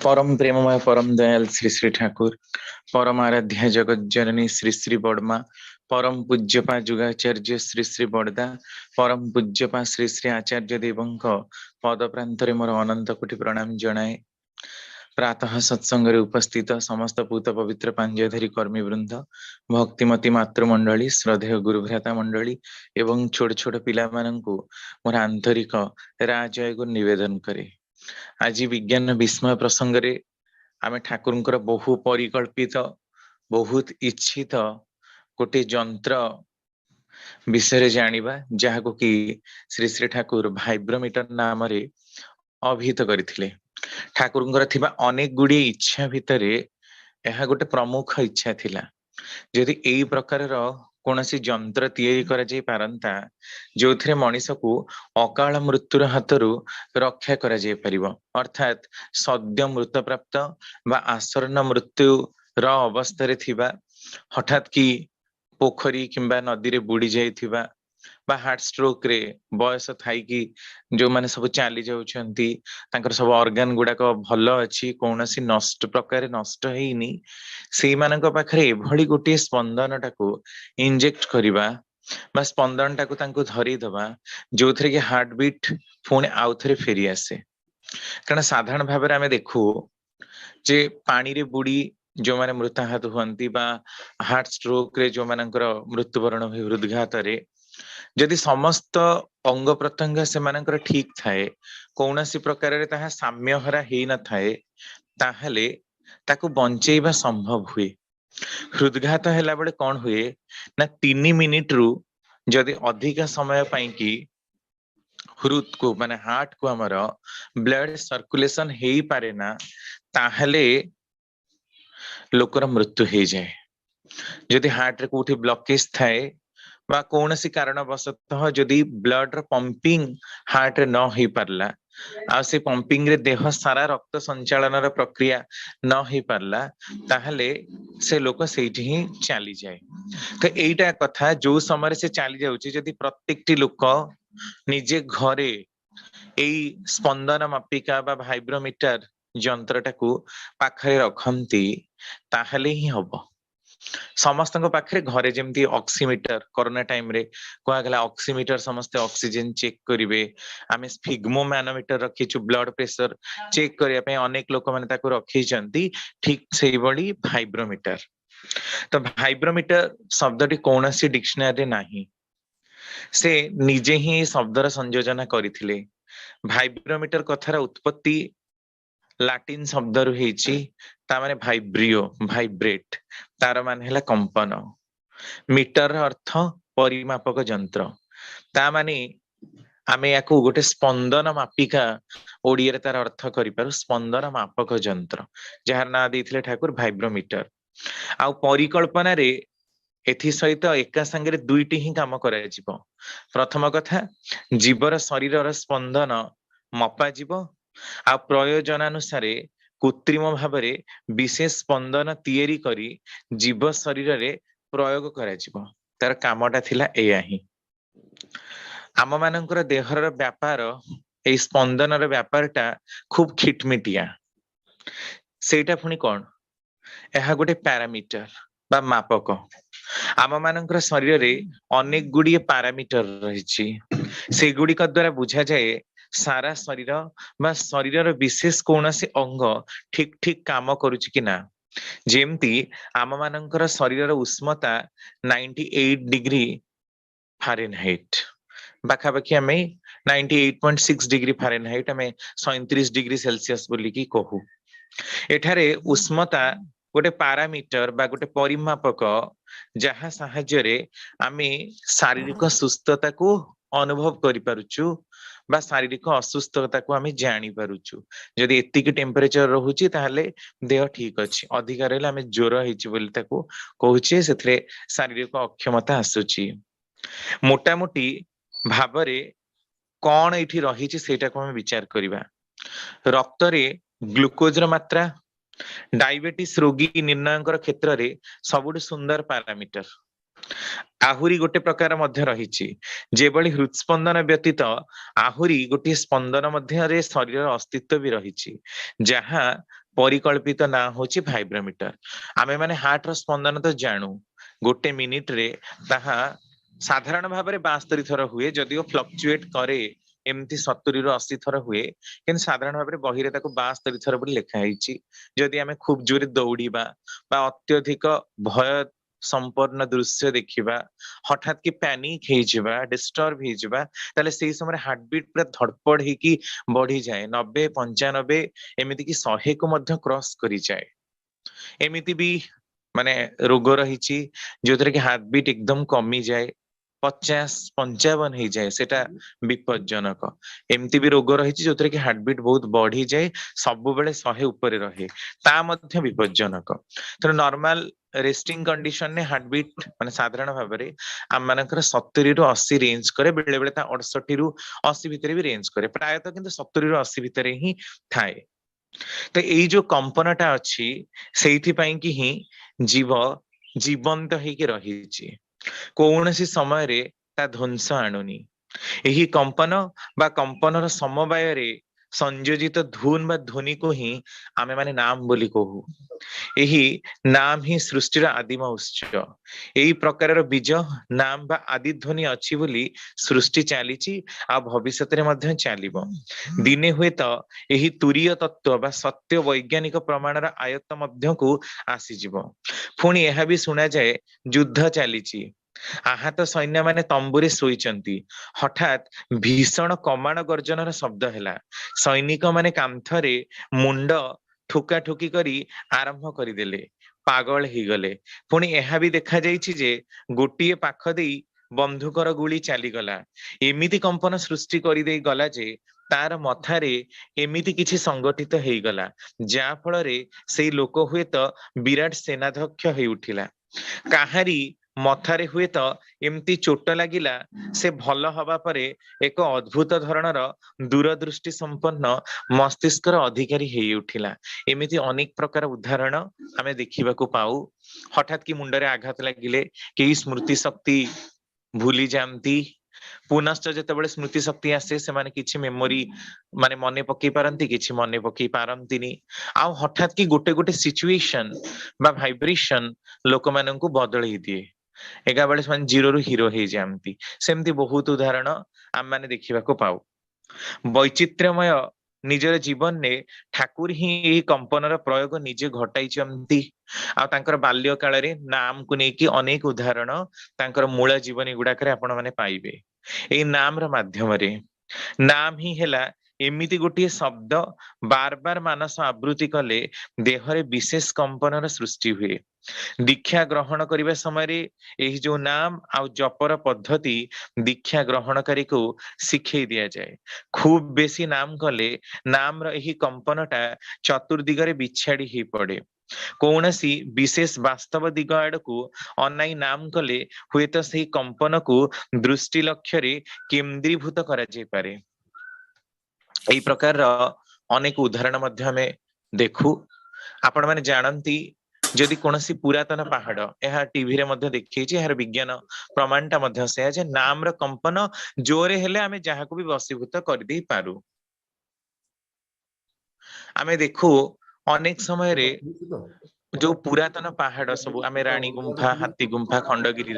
परम प्रेममय परम दयाल श्री श्री ठाकुर परम आराध्या जगत जननी श्री श्री बड़मा परम पूज्यपा जुगाचार्य श्री श्री बड़दा परम पूज्यपा श्री श्री आचार्य देवंक पद प्रांतरे मोर अनंत कोटि प्रणाम जनाए। प्रातः सत्संग उपस्थित समस्त पूत पवित्र पांजयधारी कर्मी वृंद भक्तिमती मातृमंडली श्रद्धेय गुरुभ्राता मंडली एवं छोट छोट पिला माननकु मोर आंतरिक राजय गुरु निवेदन करे। आज विज्ञान विस्मय प्रसंग रे आमे ठाकुरंकर बहु परिकल्पित बहुत इच्छित गोटे जंत्र विषय जानिबा जहाको कि श्री श्री ठाकुर भाइब्रोमीटर नाम रे अभिहित करथिले। ठाकुरंकर थिबा अनेक गुडी इच्छा भितरे यह गोटे प्रमुख इच्छा थिला जदि एई प्रकार कौनसी जंत्र तैयारी करा जाई पारंता जो थे मनीष को अकाल मृत्युर हाथरू रक्षा करा जाई परिबो, अर्थात सद्य मृत प्राप्त बा आसन्न मृत्यु र अवस्था थिबा हठात कि पोखरी किंबा नदी रे बुड़ी जाइथिबा बा हार्ट स्ट्रोक रे बयस थाई कि जो माने सब चाली जाउछंती तांकर सब ऑर्गन गुडाक भल अछि कोनोसी नष्ट प्रकार नष्ट हेइनी सेई मानक पाखरे एभली गोटे स्पंदन टाको इंजेक्ट करिबा बा स्पंदन टाको तांको धरी दबा जो थरे कि हार्ट बीट पुणे आउ थरे फेरी आसे। कारण साधारण भाबरे आमे देखू जे पानी रे बुड़ी जो माने मृताहत हुअंती बा हार्ट स्ट्रोक रे जो मानकर मृत्युवरण हुए हृदघात रे जदि समस्त अंग प्रत्यंग से मानकर ठीक थाए कौनसी प्रकार रे ताहा साम्यहरा हेई न थाए ताहले ताकू बंचेइबा संभव हुए। हृदघात हैला बडे कौन हुए ना 3 मिनिट रु जदि अधिक समय पाई कि हृद को माने हार्ट को हमर ब्लड सर्कुलेशन हेई पारे ना ताहले लोकर मृत्यु हे जाए। जदि हार्ट रे कोठी ब्लॉकेज थाए बा कौनसी कारण वशतः जदि ब्लड र पंपिंग हार्ट रे न हेई पारला आ से पंपिंग रे देह सारा रक्त संचालन र प्रक्रिया न हेई पारला ताहले से लोक सेठी ही चली जाए। तो एईटा कथा जो समय से चली जाउची जदि प्रत्येकटी लोक निजे घरे एई स्पंदन मापिका बा भाइब्रोमीटर जंत्रटाकू पाखरे रखंती ताहले ही हबो। समस्त पाखे घरे जमती ऑक्सीमीटर कोरोना टाइम रे कहा गला ऑक्सीमीटर समस्त ऑक्सीजन चेक करिवे आमे स्फिग्मो मैनोमीटर रखिछु ब्लड प्रेशर चेक करिया पे अनेक लोक माने ताको रखिचंती ठीक सेही बडी भाइब्रोमीटर। तो भाइब्रोमीटर शब्दटी कौनसी डिक्शनरी नाही से निजे ही शब्दर संयोजन करिथिले। भाइब्रोमीटर कथार उत्पत्ति लाटिन शब्द रु हेची ता माने भाइब्रियो भाइब्रेट तार माने हला कंपन मीटर अर्थ परिमापक जंत्र ता माने आमे याकू गोटे स्पंदन मापिका ओडिया रे तार अर्थ करि पारु स्पंदन मापक जंत्र जहार ना देथिले ठाकुर भाइब्रोमीटर। आ परिकल्पना रे एथि सहित एका संगे दुईटी ही काम करा जिवो। प्रथम कथा जीवर शरीरर स्पंदन मपा जिवो आ प्रयोजनानुसारे कृत्रिम भावरे विशेष स्पंदन तैयारी करी जीव शरीर रे प्रयोग करा जिवो। तार कामटा थिला एया ही आम मानकर देहर व्यापार ए स्पंदनर व्यापारटा खूब खिटमिटिया सेटा पुणी कौन यह गोटे पैरामीटर बा मापक आम मानकर शरीर रे अनेक गुड़िए पैरामीटर रही से गुड़िक द्वारा बुझा जाए सारा शरीर बा शरीर विशेष कौन से अंग ठीक ठीक काम करुछि कि ना। जेमती आम मानकर शरीर उष्मता 98 डिग्री फारेनहाइट बाखाबाखि आम 98.6 डिग्री फारेनहाइट आम 37 डिग्री सेल्सियस बोलिकी कहू। एठारे उष्मता गोटे पैरामीटर बा गोटे परिमापक जहा साहाय्य रे आमे शारीरिक सुस्थता को अनुभव करि पारुछु बा शारीरिक असुस्थता को आमे जानि पारुछु। जदि एतिक टेम्परेचर रहुछि ताहले देह ठीक अछि अधिक रहले आमे ज्वर हेछि बोली ताको कहूछि सेथरे शारीरिक अक्षमता आसुछि। मोटा मोटी भाबरे कोन एठी रहिछि सेटा को आमे विचार करिबा। रक्त रे ग्लूकोज र मात्रा डायबिटीज रोगी निर्णय क्षेत्र रे सबुठ सुंदर पैरामीटर आहुरी गोटे प्रकार मध्य रही जेबली हृदस्पंदन व्यतीत आहुरी गोटे स्पंदन मध्य रे शरीर अस्तित्व भी रही जहाँ परिकल्पित ना होची भाइब्रोमीटर। आमे माने हार्ट रो स्पंदन तो जानू गोटे मिनिट रे ताहा साधारण भाव में 72 थर हुए, जदिओ फ्लक्चुएट करे एमती 70 ରୁ 80 थर हुए, किंतु साधारण भाव में बही रे ताको 72 थर बोली लेखा ହେଇଛି। जदि आमे खूब जोरे दौड़िबा बा अत्यधिक भय संपूर्ण दृश्य देखिबा, हठात कि पैनिक ହେଇଯିବା, डिस्टर्ब ହେଇଯିବା, ताले सेही समय हार्ट बीट पूरा धड़पड़ ହେଇକି बढ़ी जाए 90 95 एमिति कि 100 को मध्य क्रॉस करी जाए। एमिति भी माने रोग रही जो कि हार्ट बीट एकदम कमी जाए 50 55 हो जाए, सेटा विपज्जनक। एमती भी रोग रही जो कि हार्ट बीट बहुत बढ़ी जाए, सब बेले 100 ऊपर रहे, ता मध्य विपज्जनक। तो नॉर्मल रेस्टिंग कंडीशन ने हार्ट बीट माने साधारण भाव में आम मानकर 70 ରୁ 80 रेंज करे, बेले बेले 68 ରୁ 80 भितर भी रेंज करे, प्रायतः किंतु 70 ରୁ 80 भितर ही थाए। तो यही जो कंपनटा अच्छी सेठी पई कि ही जीव जीवंत ହେଇକି ରହିଛି, कौनसी समय रे ता ध्वंस आणुनी। यही कंपन बा कंपनर समवाय रे संयोजित धुन बा ध्वनि को ही आमे माने नाम बोली कहू। यही नाम ही सृष्टिर आदिम उत्स। यही प्रकार बीज नाम बा आदि ध्वनि अच्छी बोली सृष्टि चलीची आ भविष्यत रे मध्य चलिबो। दिने हुए तो यही तुरीय तत्व बा सत्य वैज्ञानिक प्रमाणर आयत्त मध्य को आसीजिबो। पुणी यह भी सुना जाए युद्ध चलीची, आहत सैन्य माने तंबुरे शोइचंती, हठात भीषण कमाण गर्जनर शब्द हैला, सैनिक माने कांथरे मुंड ठुका ठुकी करी आरंभ करिदेले, पागल ही गले। पुणी यह भी देखा जाइछि जे गोटिए पाख देई बंधुकर गुली चलीगला, एमिति कंपन सृष्टि करि देई गला जे तार मथारे एमिति किछि संगठित हेइगला, जा फल रे सेई लोक हुए तो विराट सेनाध्यक्ष हेइ उठिला। काहारी मथारे हुए तो एमती चोट लागिला, से भल हवा परे एक अद्भुत धरणर दूरदृष्टि संपन्न मस्तिष्कर अधिकारी हेइ उठिला। एमिति अनेक प्रकार उदाहरण आमे देखिबा को पाऊ। हठात कि मुंडरे आघात लागिले केही स्मृति शक्ति भूली जाती, पुनश्च जेतेबेले स्मृति शक्ति आसे से माने किछि मेमोरी माने मने पकई पारंती, किछि मने पकई पारंतीनी। आ हठात कि गोटे गोटे सिचुएशन बा वाइब्रेशन लोक माननकु बदलई दिए, एगा बेले से जीरो रु हीरो हो जाती। सेमती बहुत उदाहरण आम माने देखिबा को पाऊ। वैचित्र्यमय निजर जीवन ने ठाकुर ही यही कंपनर प्रयोग निजे घटाई। आ तांकर बाल्य काल रे नाम को नेकी अनेक उदाहरण तांकर मूल जीवनी गुड़ाक आपण माने पाइबे। एई नाम र माध्यम रे नाम ही हेला एमिति गोटे शब्द बार बार मानस आवृत्ति कले देहरे विशेष कंपनर सृष्टि हुए। दीक्षा ग्रहण करने समय रे एही जो नाम आ जपर पद्धति दीक्षा ग्रहणकारी को शिखे दिया जाए। खूब बेसी नाम कले नाम रो एही कंपनटा चतुर्दिगरे बिछाड़ी ही पड़े। कौनसी विशेष वास्तव दिग आड़ को अनाई नाम कले हुए तो सही कंपन को दृष्टि लक्ष्य रे केंद्रीभूत करा जाय पारे। एही प्रकार अनेक उदाहरण मध्य हमें देखू। आपण माने जानती जदि कोनसी पुरातन पहाड़ यह टीवी रे मध्य देखिछि, यार विज्ञान प्रमाणटा मध्य से जे नाम रो कंपन जोरे हेले आमे जाहाको भी वशीभूत कर दे पारू। आमे देखू अनेक समय रे जो पुरातन पहाड़ सब आमे रानी गुंफा, हाथी गुंफा, खंडगिरी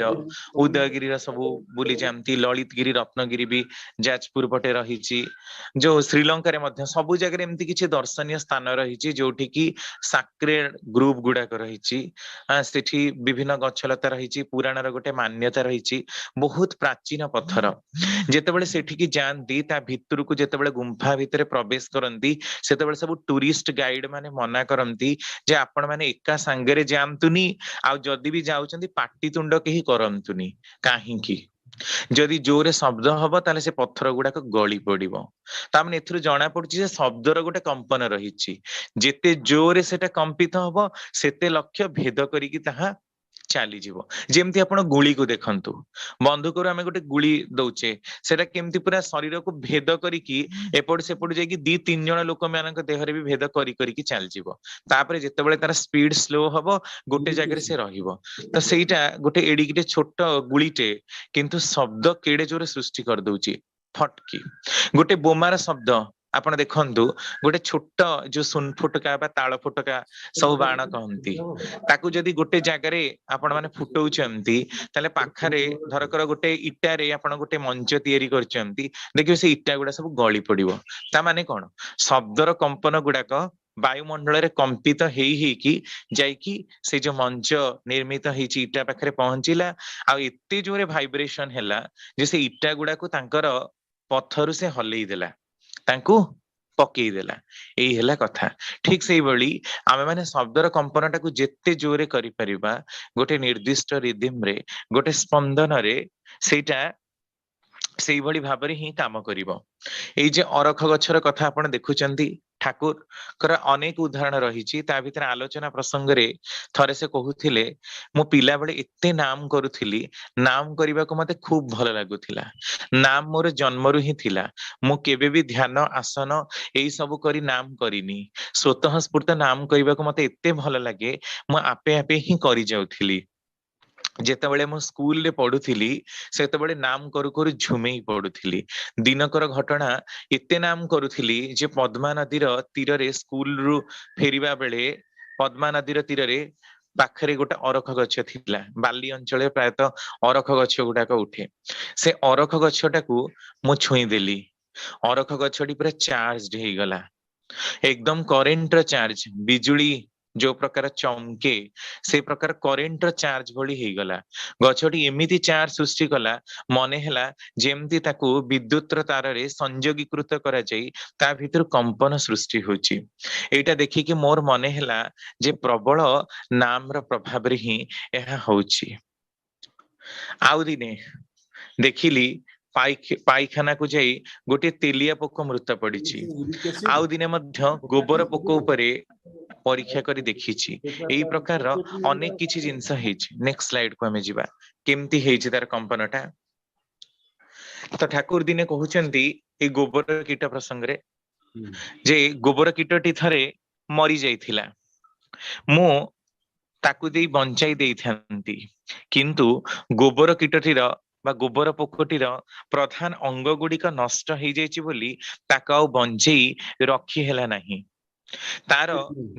उदयगिरी सब बुली जामती, ललितगिरी रत्नगिरी भी जाजपुर पटे रही। जो श्रीलंका रे मध्य सबु जगह एमती किछि दर्शनीय स्थान रही जोठी की साक्रेड ग्रुप गुड़ाक रही, सेठी विभिन्न गछलता रही, पुराणर गोटे मान्यता रही। बहुत प्राचीन पत्थर जेतेबेले सेठी जाती ता भितर को जेतेबेले गुंफा भितर प्रवेश करती सेतेबेले सब टूरिस्ट गाइड माने मना करती जे आपण माने एका सांगरे जामतुनी, आ जदि भी जाउचंदी पाटीतुंड केही करंतुनी। काहींकी जदि जोरे शब्द हब ताले से पत्थर गुड़ाक गली पड़िबो। तामने एथुरु जणा पड़ुची जे शब्दर गोटे कंपन रहिछि, जेते जोरे सेटा कंपित हब सेते लक्ष्य भेद करिकि ताहा चली जीवो। जेमती आपण गुली को देखंतु, बंदूक रो आमे गोटे गुली दउचे, सेटा केमती पूरा शरीर को भेद करिकि एपट सेपट जाइकि 2-3 जण लोक मानक देहरे भी भेद करि करिकि चल जीवो। तापरे जेतेबेले तार स्पीड स्लो हबो गोटे जगह से रहिबो। तो सेटा गोटे एडिकिटे छोट गुलीटे किंतु शब्द केडे जोरे सृष्टि कर दउची। फटकी गोटे बोमार शब्द आपण देखंतु गोटे छोट जो सुन फुटका बा ताଳ फुटका सब बाण कहंती ताकू जदी गोटे जगह आपण माने फुटौचंती ताले पाखरे धरकर गोटे इटारे आपण गोटे मंच तयारी करचंती देखियो से इटा गुडा सब गଳି पड़िबो ता माने कोन शब्दर कंपन गुडाक वायुमंडल रे कंपित हेई कि जाईकी से जो मंच निर्मित हेची इटा पाखरे पहुंचिला आ एते जोरे वाइब्रेशन हैला जे से इटा गुडा को तांकर पत्थरु से हलेई देला तांकू पकई देला एई हैला कथा ठीक सेई बळी आमे माने शब्दर कंपनटा को जेते जोरे करि परिबा गोटे निर्दिष्ट रिदिम रे गोटे स्पंदन रे सेटा सेई भଳି भाबरे ही काम करिवो एई जे अरख गछर कथा आपण देखुचंती ठाकुर कर अनेक उदाहरण रहिछि ता भितर आलोचना प्रसंग रे थरे से कहूथिले मो पिला बळे एते नाम करूथिली नाम करिबा को मते खूब भल लागुथिला नाम मोर जन्मरु ही थिला मु केबे भी ध्यान आसन एई सब करी नाम करिनी स्वतः स्फूर्त नाम करिबा को मते एते भल लागे मु आपे आपे ही करि जाउथिली जेतेबेले मु स्कूल रे पढुथिली सेतेबेले नाम करू करू झुमेई पढुथिली दिनकर घटना एते नाम करूथिली जे पद्मा नदीर तीर रे स्कूल रु फेरिबा बेले पद्मा नदीर तीर रे पाखरे गोटे अरख गछ थिला बाली अंचल प्रायतः अरख गछ गुडाक उठे से अरख गछटाकू मु छुई देली अरख गछटी पूरा चार्ज हेई गला एकदम करेंट चार्ज बिजुली जो प्रकार चमके से प्रकार करेंट चार्ज भली हेई गला गछटी एमिति चार्ज सृष्टि कला मने हला जेमति ताकू विद्युत तार रे संयोगीकृत करा जाई ता भितर कंपन सृष्टि होची एटा देखि कि मोर मने हला जे प्रबल नाम र प्रभाव रे ही एहा होची आउ दिने देखिली पाइखाना को जाई गोटे तेलिया पोक मृत पड़िछि आउ दिने मध्य गोबर पोक उपरे परीक्षा करी देखिछि एई प्रकार रो अनेक किछि जिंस हेछि नेक्स्ट स्लाइड को हमें जिबा केमती हेछि तार कंपनटा तो ठाकुर दिने कहउचंती ए गोबर कीट प्रसंग रे जे गोबर कीटटी थरे मरी जाइथिला मु ताकू देई बंचाई देइथांती किंतु गोबर कीटटीर बा गोबर पोकटीर प्रधान अंग गुड़िक नष्ट हो जाइछि बोली ताका आ बंचेई रखी हेला नाही तार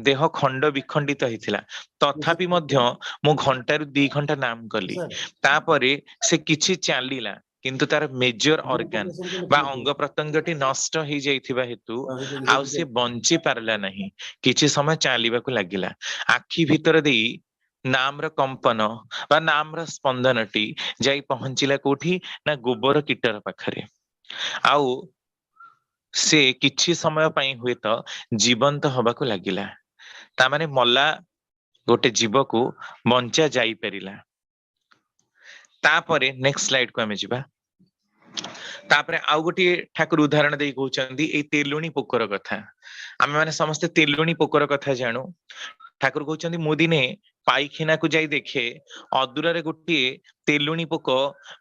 देह खंड विखंडित होइथिला तथापि मध्य मु घंटारु 2 घंटा नाम कली तापरे से किछि चालिला किंतु तार मेजर ऑर्गन बा अंग प्रत्यंगटी नष्ट हो जाइथिबा हेतु आ से बंची पारला नाही किछि समय चालिबाकू लागिला आखि भीतर देई नाम र कंपन बा नाम र स्पंदनटी जाई पहुंचिला कोठी ना गोबर कीटर पाखरे आउ से किछि समय पई हुए तो जीवंत हबाकू लागिला ता माने मल्ला गोटे जीव को बंचा जाई परिला तापरे नेक्स्ट स्लाइड को हमें जिबा तापरे आउ गोटे ठाकुर उदाहरण देई कहउचंदी ए तेलुणी पोकर कथा आमे माने समस्त तेलुणी पोकर कथा जानू ठाकुर कहउचंदी मु दिने पाइखिना को जाई देखे अदूर रे गोटे तेलुणी पोक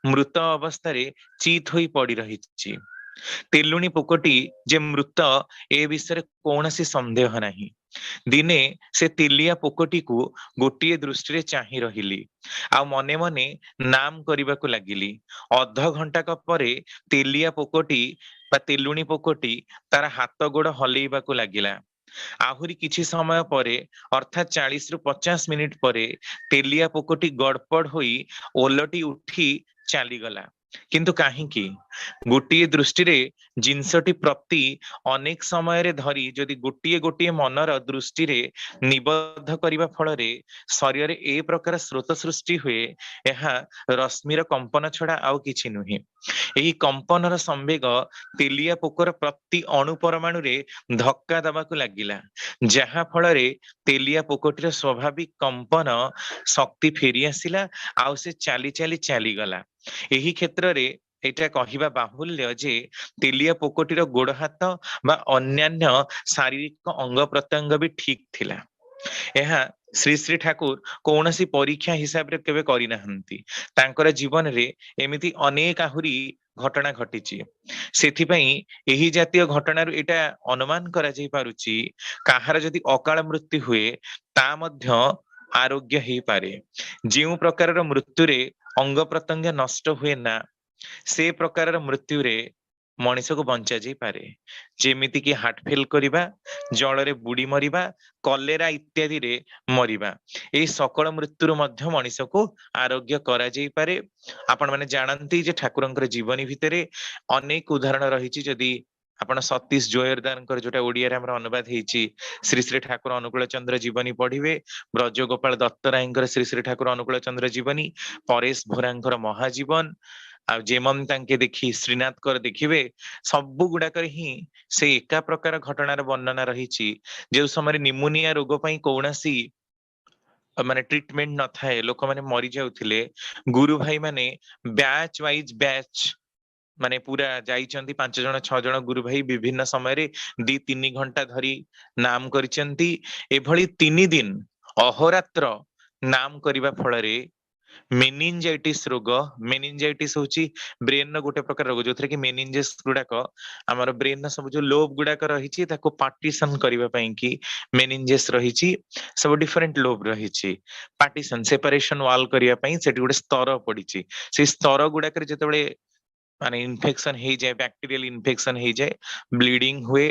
मृत अवस्था रे चीत होई पड़ी रहिछि तेलुणी पोकटी जे मृत ए विषय कौनसी संदेह नहीं दिने से तेलिया पोकटी को गोटिए दृष्टि रे चाही रहिली आ मने मने नाम करबा को लागिली अध घंटा परे तेलिया पोकटी बा तेलुणी पोकटी तार हाथ गोड़ हलेइबा को लागिला आहुरी किछि समय परे अर्थात 40 रु 50 मिनिट परे तेलिया पोकटी गड़पड़ होई ओलटी उठी चली गला किंतु काहींकी गोटिए दृष्टि रे जिनसटी प्रति अनेक समय रे धरी जदि गोटिए गोटिए मनर दृष्टि रे निबद्ध करिबा फल रे शरीर रे ए प्रकार स्रोत सृष्टि हुए एहा रश्मिर कंपन छड़ा आउ किछि नुही एही कंपनर संवेग तेलिया पोकर प्रति अणु परमाणु रे धक्का दबाकू लागिला जहा फल रे तेलिया पोकटीर स्वाभाविक कंपन शक्ति फेरी आसिला आउ से चाली चाली चली गला एही क्षेत्र रे एटा कहिबा बाहुल्य जे तेलिया पोकटीर गोड़ हाथ बा अन्यान्य शारीरिक अंग प्रत्यंग भी ठीक थिला एहा श्री श्री ठाकुर कौनसी परीक्षा हिसाब रे केबे करि नाहंती तांकर जीवन रे एमिति अनेक आहुरी घटना घटिची सेथि पई एही जातीय घटना रू एटा अनुमान करा जाई पारुची काहार जदि अकाल मृत्यु हुए ता मध्य आरोग्य ही पारे जेउ प्रकार मृत्यु रे अंग प्रत्यंग नष्ट हुए ना से प्रकार मृत्यु रे मनीष को बंचा जाई पारे। जेमिति कि हार्ट फेल करिबा, जलरे बुडी मरिबा, कलेरा इत्यादि रे मरिबा, एई सकल मृत्युरु मध्य मनीष को आरोग्य करा जाई पारे। आपण माने जानंती जे ठाकुरंकर जीवनी भितरे अनेक उदाहरण रहिछि। जदि आपण सतीश जोयरदारंकर जोटा ओडिया रे हमर अनुवाद ହେଇछि श्री श्री ठाकुर अनुकूल चंद्र जीवनी पढ़िबे, ब्रज गोपाल दत्तरायंकर श्री श्री ठाकुर अनुकूल चंद्र जीवनी, परेश भोरांकर महाजीवन, आ जेमन तांके देखि श्रीनाथ कर देखिबे, सबु गुडाकर ही से एका प्रकार घटनार वर्णना रहिछि। जे समय निमोनिया रोग पई कौनसी माने ट्रीटमेंट न थाए, लोक माने मरि जाउथिले, गुरु भाई माने बैच वाइज बैच माने पूरा जाइचंती 5 जण 6 जण गुरु भाई विभिन्न समय रे 2-3 घंटा धरी नाम करिचंती। एभली 3 दिन अहोरात्र नाम करिबा फଳରେ मेनिंजाइटिस रोग, मेनिंजाइटिस होची ब्रेन गोटे प्रकार रोग जो कि मेनिंजेस गुडाक आमर ब्रेन सब जो लोब गुडाक रही ताको पार्टीशन करबा पई कि मेनिंजेस रही, सब डिफरेंट लोब रही, पार्टीशन सेपरेशन वाल करबा पई सेठी गोटे स्तर पड़ी, से स्तर गुडाक जेतेबेले माने इन्फेक्शन हो जाए, बैक्टीरियल इन्फेक्शन हो जाए, ब्लीडिंग हुए,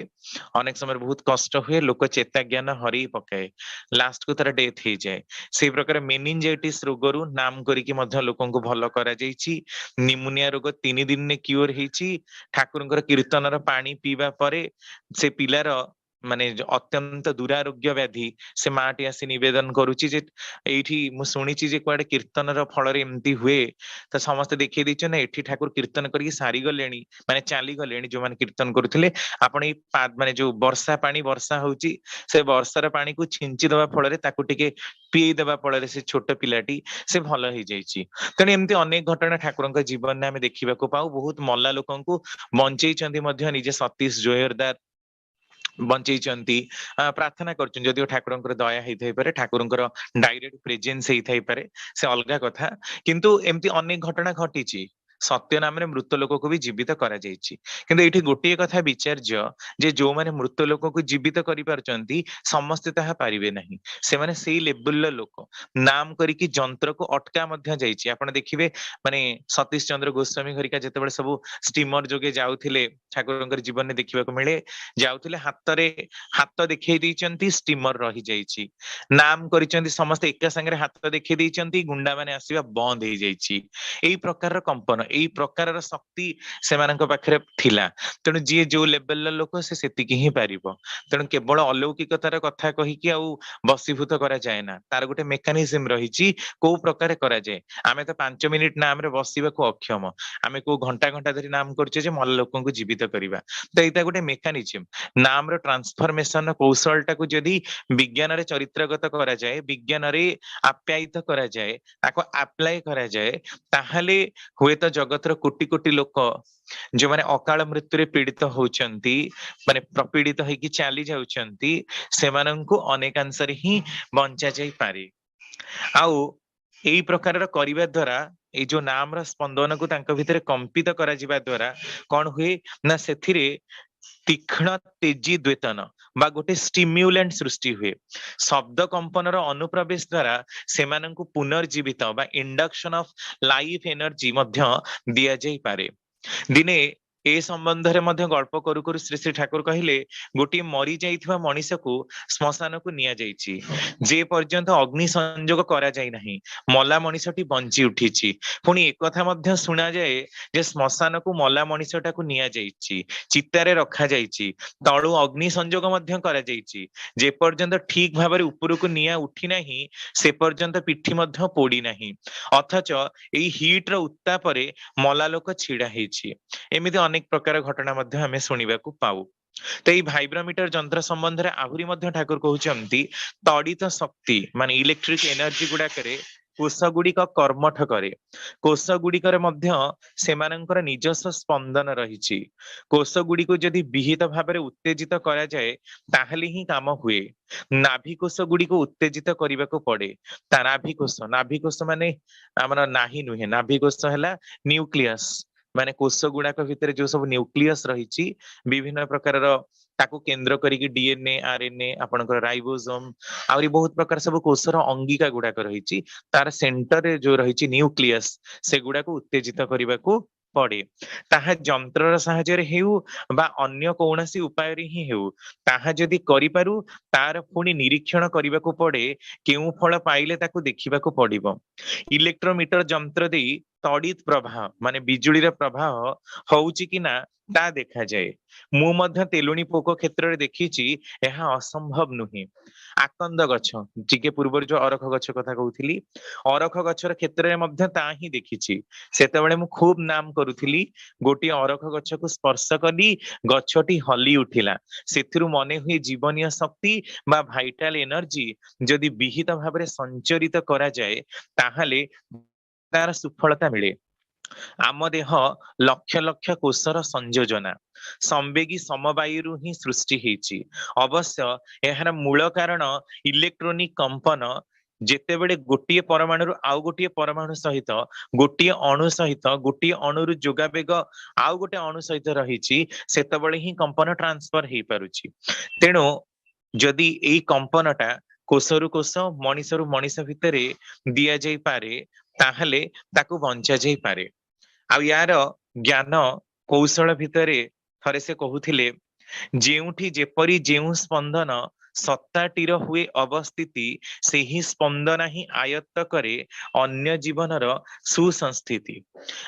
अनेक समय बहुत कष्ट हुए, लोक चेता ज्ञान हरई पकाए, लास्ट को तार डेथ हो जाए। से प्रकार मेनिंजाइटिस रोगरु नाम करिकी मध्य लोकंको भल करा जाइछि। निमोनिया रोग 3 दिन ने क्योर ହେଇछि। ठाकुरଙ୍କର कीर्तनर पानी पीबा परे से पिलार माने अत्यंत दुरारोग्य व्याधि से माटी आसी निवेदन करूची जे एठी मु सुनिची जे कुआडे कीर्तनर फଳରେ एमती हुए, तो समस्त देखिए दीचे ना एठी ठाकुर कीर्तन करके सारी गलेनी, माने चाली गलेनी जो माने कीर्तन करुथिले। आपण ए माने जो वर्षा पानी वर्षा होउची से वर्षार पानी को छिंची दबा फଳରେ ताकू टिके पीई दबा फଳରେ से छोट पिलाटी से भल हो जाइछि। तेणु एमती अनेक घटना ठाकुरଙ୍କ जीवन में आम देखा पाऊ। बहुत मल्ला लोकंकु बंचैछंती मध्य निजे सतीश जोयरदार बंचैछंती, प्रार्थना करछन जदिओ ठाकुरଙ୍କର दया ହେଇथाइ पारे, ठाकुरଙ୍କର डायरेक्ट प्रेजेंस ହେଇथाइ पारे, से अलगा कथा। किंतु एमती अनेक घटना घटिछि, सत्य नाम रे मृत लोक को भी जीवित करा जाइछि। किंतु एठी गोटिए कथा विचार्य जे जो माने मृत लोक को जीवित करि पारचंती समस्त ताहा पारिबे नहीं, से माने सेई लेवल लोक नाम करिकी जंत्र को अटका मध्य जाइछि। आपण देखिबे माने सतीश चंद्र गोस्वामी घरिका जेतेबेले सब स्टीमर जोगे जाउथिले ठाकुरଙ୍କର जीवन में देखिबा को मिले, जाउथिले हातरे हाथ देखै दैचंती, स्टीमर रही जाइछि, नाम करिचंती समस्त एका संगे हाथ देखै दैचंती, गुंडा माने आसीबा बंद हो जाइछि। एई प्रकार कंपन, एई प्रकार शक्ति सेमानଙ୍କ पाखरे थिला। तेणु जी जो लेवल लोक से सेतिकी ही पारिबो। तेणु केवल अलौकिकतार कथा कहिकी आउ बसीभूत करा जाए ना, तार गोटे मेकानिज्म रहिछि को प्रकार करा जाए। आमे तो 5 मिनिट नाम रे बसिबाको अक्षम, आमे को घंटा घंटा धरि नाम करछे जे मल लोकंकु जीवित करिबा। तो एटा गोटे मेकानिज्म, नाम रो ट्रांसफॉर्मेशन कौशलटा को जदि विज्ञान रे चरित्रगत करा जाए, विज्ञान रे आप्यायित करा जाए, ताको अप्लाई करा जाए, ताहले हुए तो जगत रो कोटि कोटि लोक जो माने अकाल मृत्यु रे पीड़ित होउचंती, माने प्रपीड़ित होइकी चाली जाउचंती, सेमानंकु अनेकांशरे ही बंचा जाई पारे। आउ एई प्रकार करिबा द्वारा ए जो नाम रा स्पंदन को तांक भितरे कंपित करा जिबा द्वारा कोन हुए ना सेथिरे तीक्ष्ण तेजी द्वेतन बा गोटे स्टिम्युलेंट सृष्टि हुए। शब्द कंपनर अनुप्रवेश द्वारा सेमानंकु पुनर्जीवित बा इंडक्शन ऑफ लाइफ एनर्जी मध्य दिया जाई पारे। दिने ए संबंध रे मध्य गल्प करू करू श्री श्री ठाकुर कहिले गोटी मरी जाइथिबा मनीष को श्मशान को निया जाइछि, जे पर्यंत अग्नि संयोग करा जाई नाही मला मनीषटी बंची उठिछि। पुणी एक कथा मध्य सुना जाए जे श्मशान को मला मनीषटा को निया जाइछि, चित्तारे रखा जाइछि, तळु अग्नि संयोग मध्य करा जाइछि, जे पर्यंत ठीक भाबरे ऊपर को निया उठी नाही से पर्यंत पिठी मध्य पोड़ी नाही, अथच एई हीट रो उत्तापरे मला लोक छिड़ा ହେଇछि। एमिति अनेक प्रकार घटना मध्य आमे सुनिबाकू पाऊ। तो ये भाइब्रोमीटर जंत्र संबंध रे आहुरी मध्य ठाकुर कहउचंती तड़ित शक्ति माने इलेक्ट्रिक एनर्जी गुडाकरे कोष गुड़िक कर्मठ करे, कोष गुड़िकर मध्य सेमानंकर निजस्व स्पंदन रहिछि। कोष गुड़िक जदि विहित भाबरे उत्तेजित करा जाए ताहले ही काम हुए। नाभि कोष गुड़िक उत्तेजित करबाको पड़े। ता नाभि कोष माने हमर नाही नुहे, नाभि कोष हला न्यूक्लियस माने कोष गुड़ाक भितर जो सब न्यूक्लियस रहिछि विभिन्न प्रकार ताको केंद्र करिक डीएनए आरएनए आपनकर राइबोसोम आउरी बहुत प्रकार सब कोषर अंगिका गुड़ाक रहिछि, तार सेंटर रे जो रहिछि न्यूक्लियस से गुड़ाक उत्तेजित करबाको पड़े ताहा जंत्रर साहाय्ୟରେ हेउ बा अन्य कौनसी उपाୟରେ ही हेउ ताहा जदि करिपारु तार पुणी निरीक्षण କରିବାକୁ पड़े केउ फल पाइले ताकू देखिବାକୁ पड़िबो। इलेक्ट्रोमीटर जंत्र देई तड़ित प्रवाह माने बिजुलीर प्रवाह होउची कि ना ता देखा जाए। मु मध्य तेलुणी पोक क्षेत्र रे देखिची एहा असंभव नुहे। आकंद गछ टिके पूर्वर जो अरख गछ कथा कहउथिली अरख गछर क्षेत्र रे मध्य ता ही देखिची। सेतेबेले मु खूब नाम करूथिली गोटी अरख गछ को स्पर्श कली गछटी हली उठिला सेथिरु मने हुई जीवनीय शक्ति बा भाइटाल एनर्जी जदि विहित भाबरे संचरित करा जाए ताहाले तार सुफलता मिले। आम देह लक्ष लक्ष कोषर संयोजना संवेगी समवायु ही सृष्टि हेची। अवश्य यार मूल कारण इलेक्ट्रोनिक कंपन जेतेबेले गोटे परमाणु आउ गोटे परमाणु सहित गोटे अणु सहित गोटे अणुरु जोगावेग आउ गोटे अणु सहित रही सेतबेले ही कंपन ट्रांसफर हो पारुची। तेणु जदि एई कंपनटा कोषरु कोष मनिषरु मनिष भितरे दिया जाई पारे ताहले ताकू बंचा जाई पारे। आ यार ज्ञान कौशल भितरे थरे से कहूथिले जेउठी जेपरी जेउ स्पंदन सत्ताटीर हुए अवस्थिति सेही स्पंदन ही आयत्त करे अन्य जीवनर सुसंस्थिति।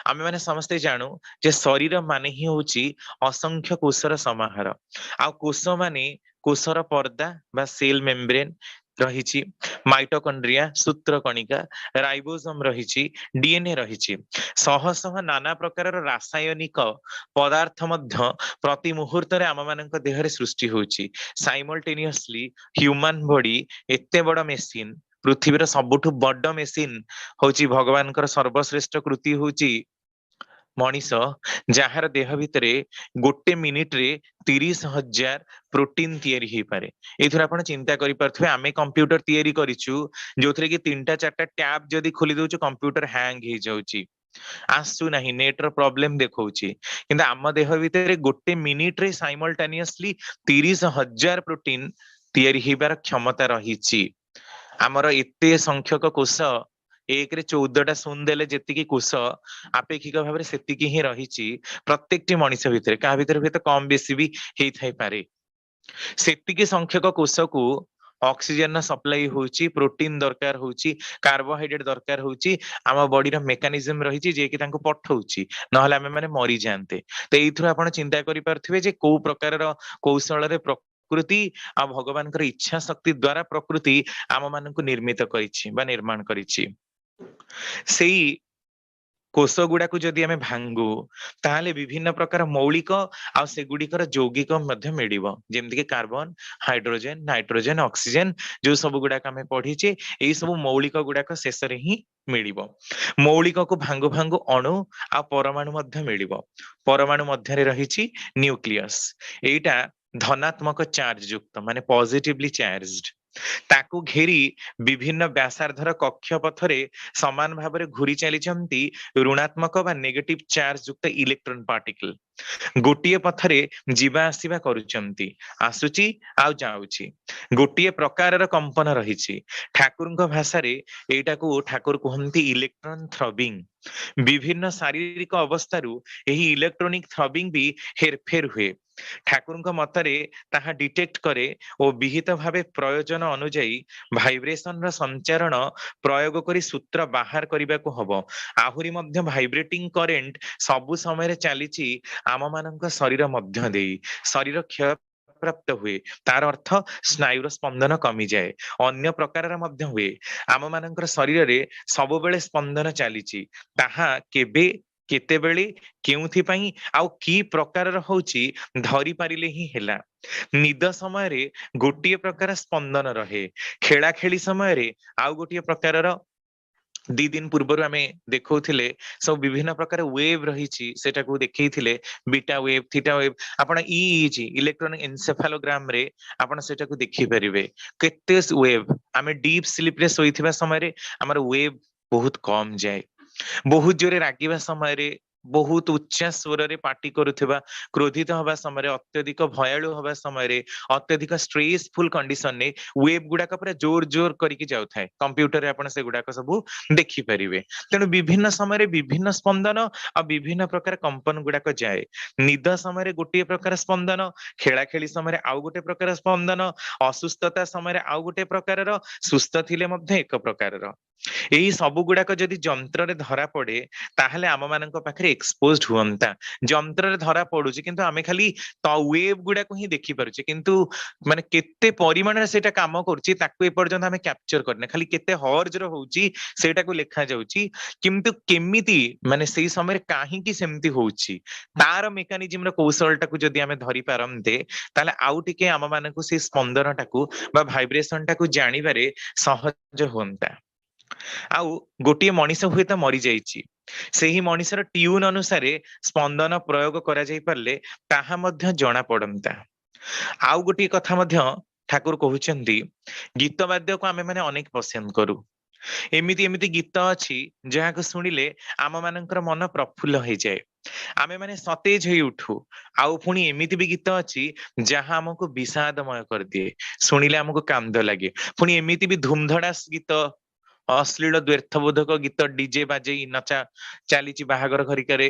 आमे माने समस्ते जानू जे शरीर माने ही होची असंख्य कोषर समाहार। आ कोष माने कोषर पर्दा बा सेल मेम्ब्रेन रहिछि माइटोकॉन्ड्रिया सूत्रकणिका राइबोसोम रहिछि डीएनए रहिछि शह शह नाना प्रकार रासायनिक पदार्थ मध्य प्रति मुहूर्त आम मान देहरे सृष्टि होछि। साइमल्टेनियसली ह्यूमन बॉडी एते बड़ मेसिन पृथ्वीर सबुठु बड़ मेसिन होछि भगवान सर्वश्रेष्ठ कृति होछि मनीष जार देह भितरे गोटे मिनिट रे 30,000 प्रोटीन तैयारी हो पारे। एथुर आपण चिंता करि परथुवे आमे कंप्यूटर तैयारी करिछु जोथरे कि 3टा 4टा टैब जदि खोली दउछु कंप्यूटर हैंग हो जाउची आसु नाही नेट रो प्रॉब्लम देखौची किंतु आम देह भितरे गोटे मिनिट रे साइमल्टेनियसली 30,000 प्रोटीन तैयारी होबार क्षमता रहिछि। आमर एते संख्यक कोष एक रे 14टा शून्य देले जेतिकी कोष आपेक्षिक भाव सेतिकी ही रहिछि प्रत्येकटी मनुष्य भितरे का भितरे हुए तो कम बेसी भी हेई थाई पारे। सेतिकी संख्यक कोष को ऑक्सीजन सप्लाई होउची प्रोटीन दरकार होउची कार्बोहाइड्रेट दरकार होउची आम बॉडी रो मेकानिज्म रहिछि जे कि तांको पठौची नहले आमे माने मरि जानते। तो एथुर आपण चिंता करि परथिबे जे को प्रकार रो कौशल रे प्रकृति आ भगवान कर इच्छा शक्ति द्वारा प्रकृति आम मानक निर्मित करिछि बा निर्माण करिछि। सेई कोष गुड़ा को जदि आमे भांगु ताहले विभिन्न प्रकार मौलिक आ सेगुड़िकर यौगिक मध्य मिलिबो जेमति कि कार्बन हाइड्रोजन नाइट्रोजन ऑक्सीजन जो सब गुड़ाक आमे पढ़ीचे एई सब मौलिक गुड़ाक शेष रे ही मिलिबो। मौलिक को भांगु भांगु अणु आ परमाणु मध्य मिलिबो। परमाणु मध्य रे रहिछि न्यूक्लियस एटा धनात्मक चार्ज युक्त माने पॉजिटिवली चार्ज्ड ताकू घेरी विभिन्न व्यासार्धर कक्ष पथरे समान भाव में घूरी चली ऋणात्मक बा नेगेटिव चार्ज युक्त इलेक्ट्रॉन पार्टिकल गोटे पथरे जीवा आसीबा करूचंती आसुची आउ जाउची गोटे प्रकार कंपन रही ठाकुर भाषा रे एटा को ठाकुर कहती इलेक्ट्रॉन थ्रबिंग। विभिन्न शारीरिक अवस्थारू एही इलेक्ट्रॉनिक थ्रबिंग भी हेरफेर हुए। ठाकुर मतरे ताहा डिटेक्ट करे और विहित भावे प्रयोजन अनुजाई भाइब्रेशन संचारण प्रयोग करी सूत्र बाहर करने को हबो। आहुरी मध्य भाइब्रेटिंग करेंट सबु समय चली आम मान शरीर मध्य देई शरीर क्षय प्राप्त हुए तार अर्थ स्नायुर स्पंदन कमी जाए अन्य प्रकार मध्य हुए आम मान शरीर रे सब बेले स्पंदन चली ताहा केबे केतेबेले केउथि आउ की प्रकार होउची धरी पारिले ही हेला। निद समय रे गोटे प्रकार स्पंदन रहे खेला खेली समय रे आउ गोटे प्रकार 2 दिन पूर्व आमे देखौथिले सब विभिन्न प्रकार वेव रही सेटा को देखैथिले बीटा वेव थीटा वेव आपण ईईजी इलेक्ट्रॉनिक एन्सेफालोग्राम रे आपण सेटा को देखि परिबे केते वेव आमे डीप स्लीप रे सोइथिबा समय रे हमर वेव बहुत कम जाए बहुत जोरे रागिबा समय रे बहुत उच्चा स्वर रे पार्टी करुवा, क्रोधित हवा समय, अत्यधिक भयालु हवा समय, अत्यधिक स्ट्रेसफुल कंडीशन ने वेब गुड़ाक पूरा जोर जोर करके जाऊ थाए। कंप्यूटर आपण से गुड़ाक सब देखि परिवे। तेणु विभिन्न समय विभिन्न स्पंदन आ विभिन्न प्रकार कंपन गुड़ाक जाए। निद समय गोटे प्रकार स्पंदन, खेला खेली समय आउ गोटे प्रकार स्पंदन, असुस्थता समय आउ गोटे प्रकार, सुस्थ थिले मध्य एक प्रकार। एही सब गुड़ाक जदि जंत्र रे धरा पड़े ताहले आम मानक पाखरे एक्सपोज्ड हुअंता। जंत्र रे धरा पड़ुची किंतु आमे खाली तो वेब गुड़ाक ही देखि पारुचे, किंतु माने केते परिमाण रे सेटा काम करछि ताकू ए पर्यंत आमे कैप्चर करने, खाली केते हर्ज रो होउची सेटा को लेखा जाउची। किंतु केमिति माने सेही समय काहे कि सेमति होउची तार मेकानिज्म रो कौशलटा को जदि आमे धरि पारंते ताले आउ टिके आम मानक से स्पंदनटा को बा भाइब्रेशन टा को जानिबारे सहज हुअंता। आउ गोटे मनीष हुए तो मरी जाइछि, सेही मनीषर ट्यून अनुसारे स्पंदन प्रयोग करा जाई परले ताहा मध्य जणा पड़ंता। आउ गोटे कथा मध्य ठाकुर कहउचंती, गीत वाद्य को आमे माने अनेक पसंद करू। एमिति एमिति गीत अछि जहाको सुनिले आम मानकर मन प्रफुल्ल हो जाए, आमे माने सतेज होई उठू। आउ पुणी एमिति भी गीत अछि जहां हमको विषादमय कर दिए, सुनिले हमको कांद लागे। पुणी एमिति भी धूमधड़ास गीत, अश्लील द्व्यर्थबोधक गीत डीजे बाजे नचा चली बाहागर घरिकारे,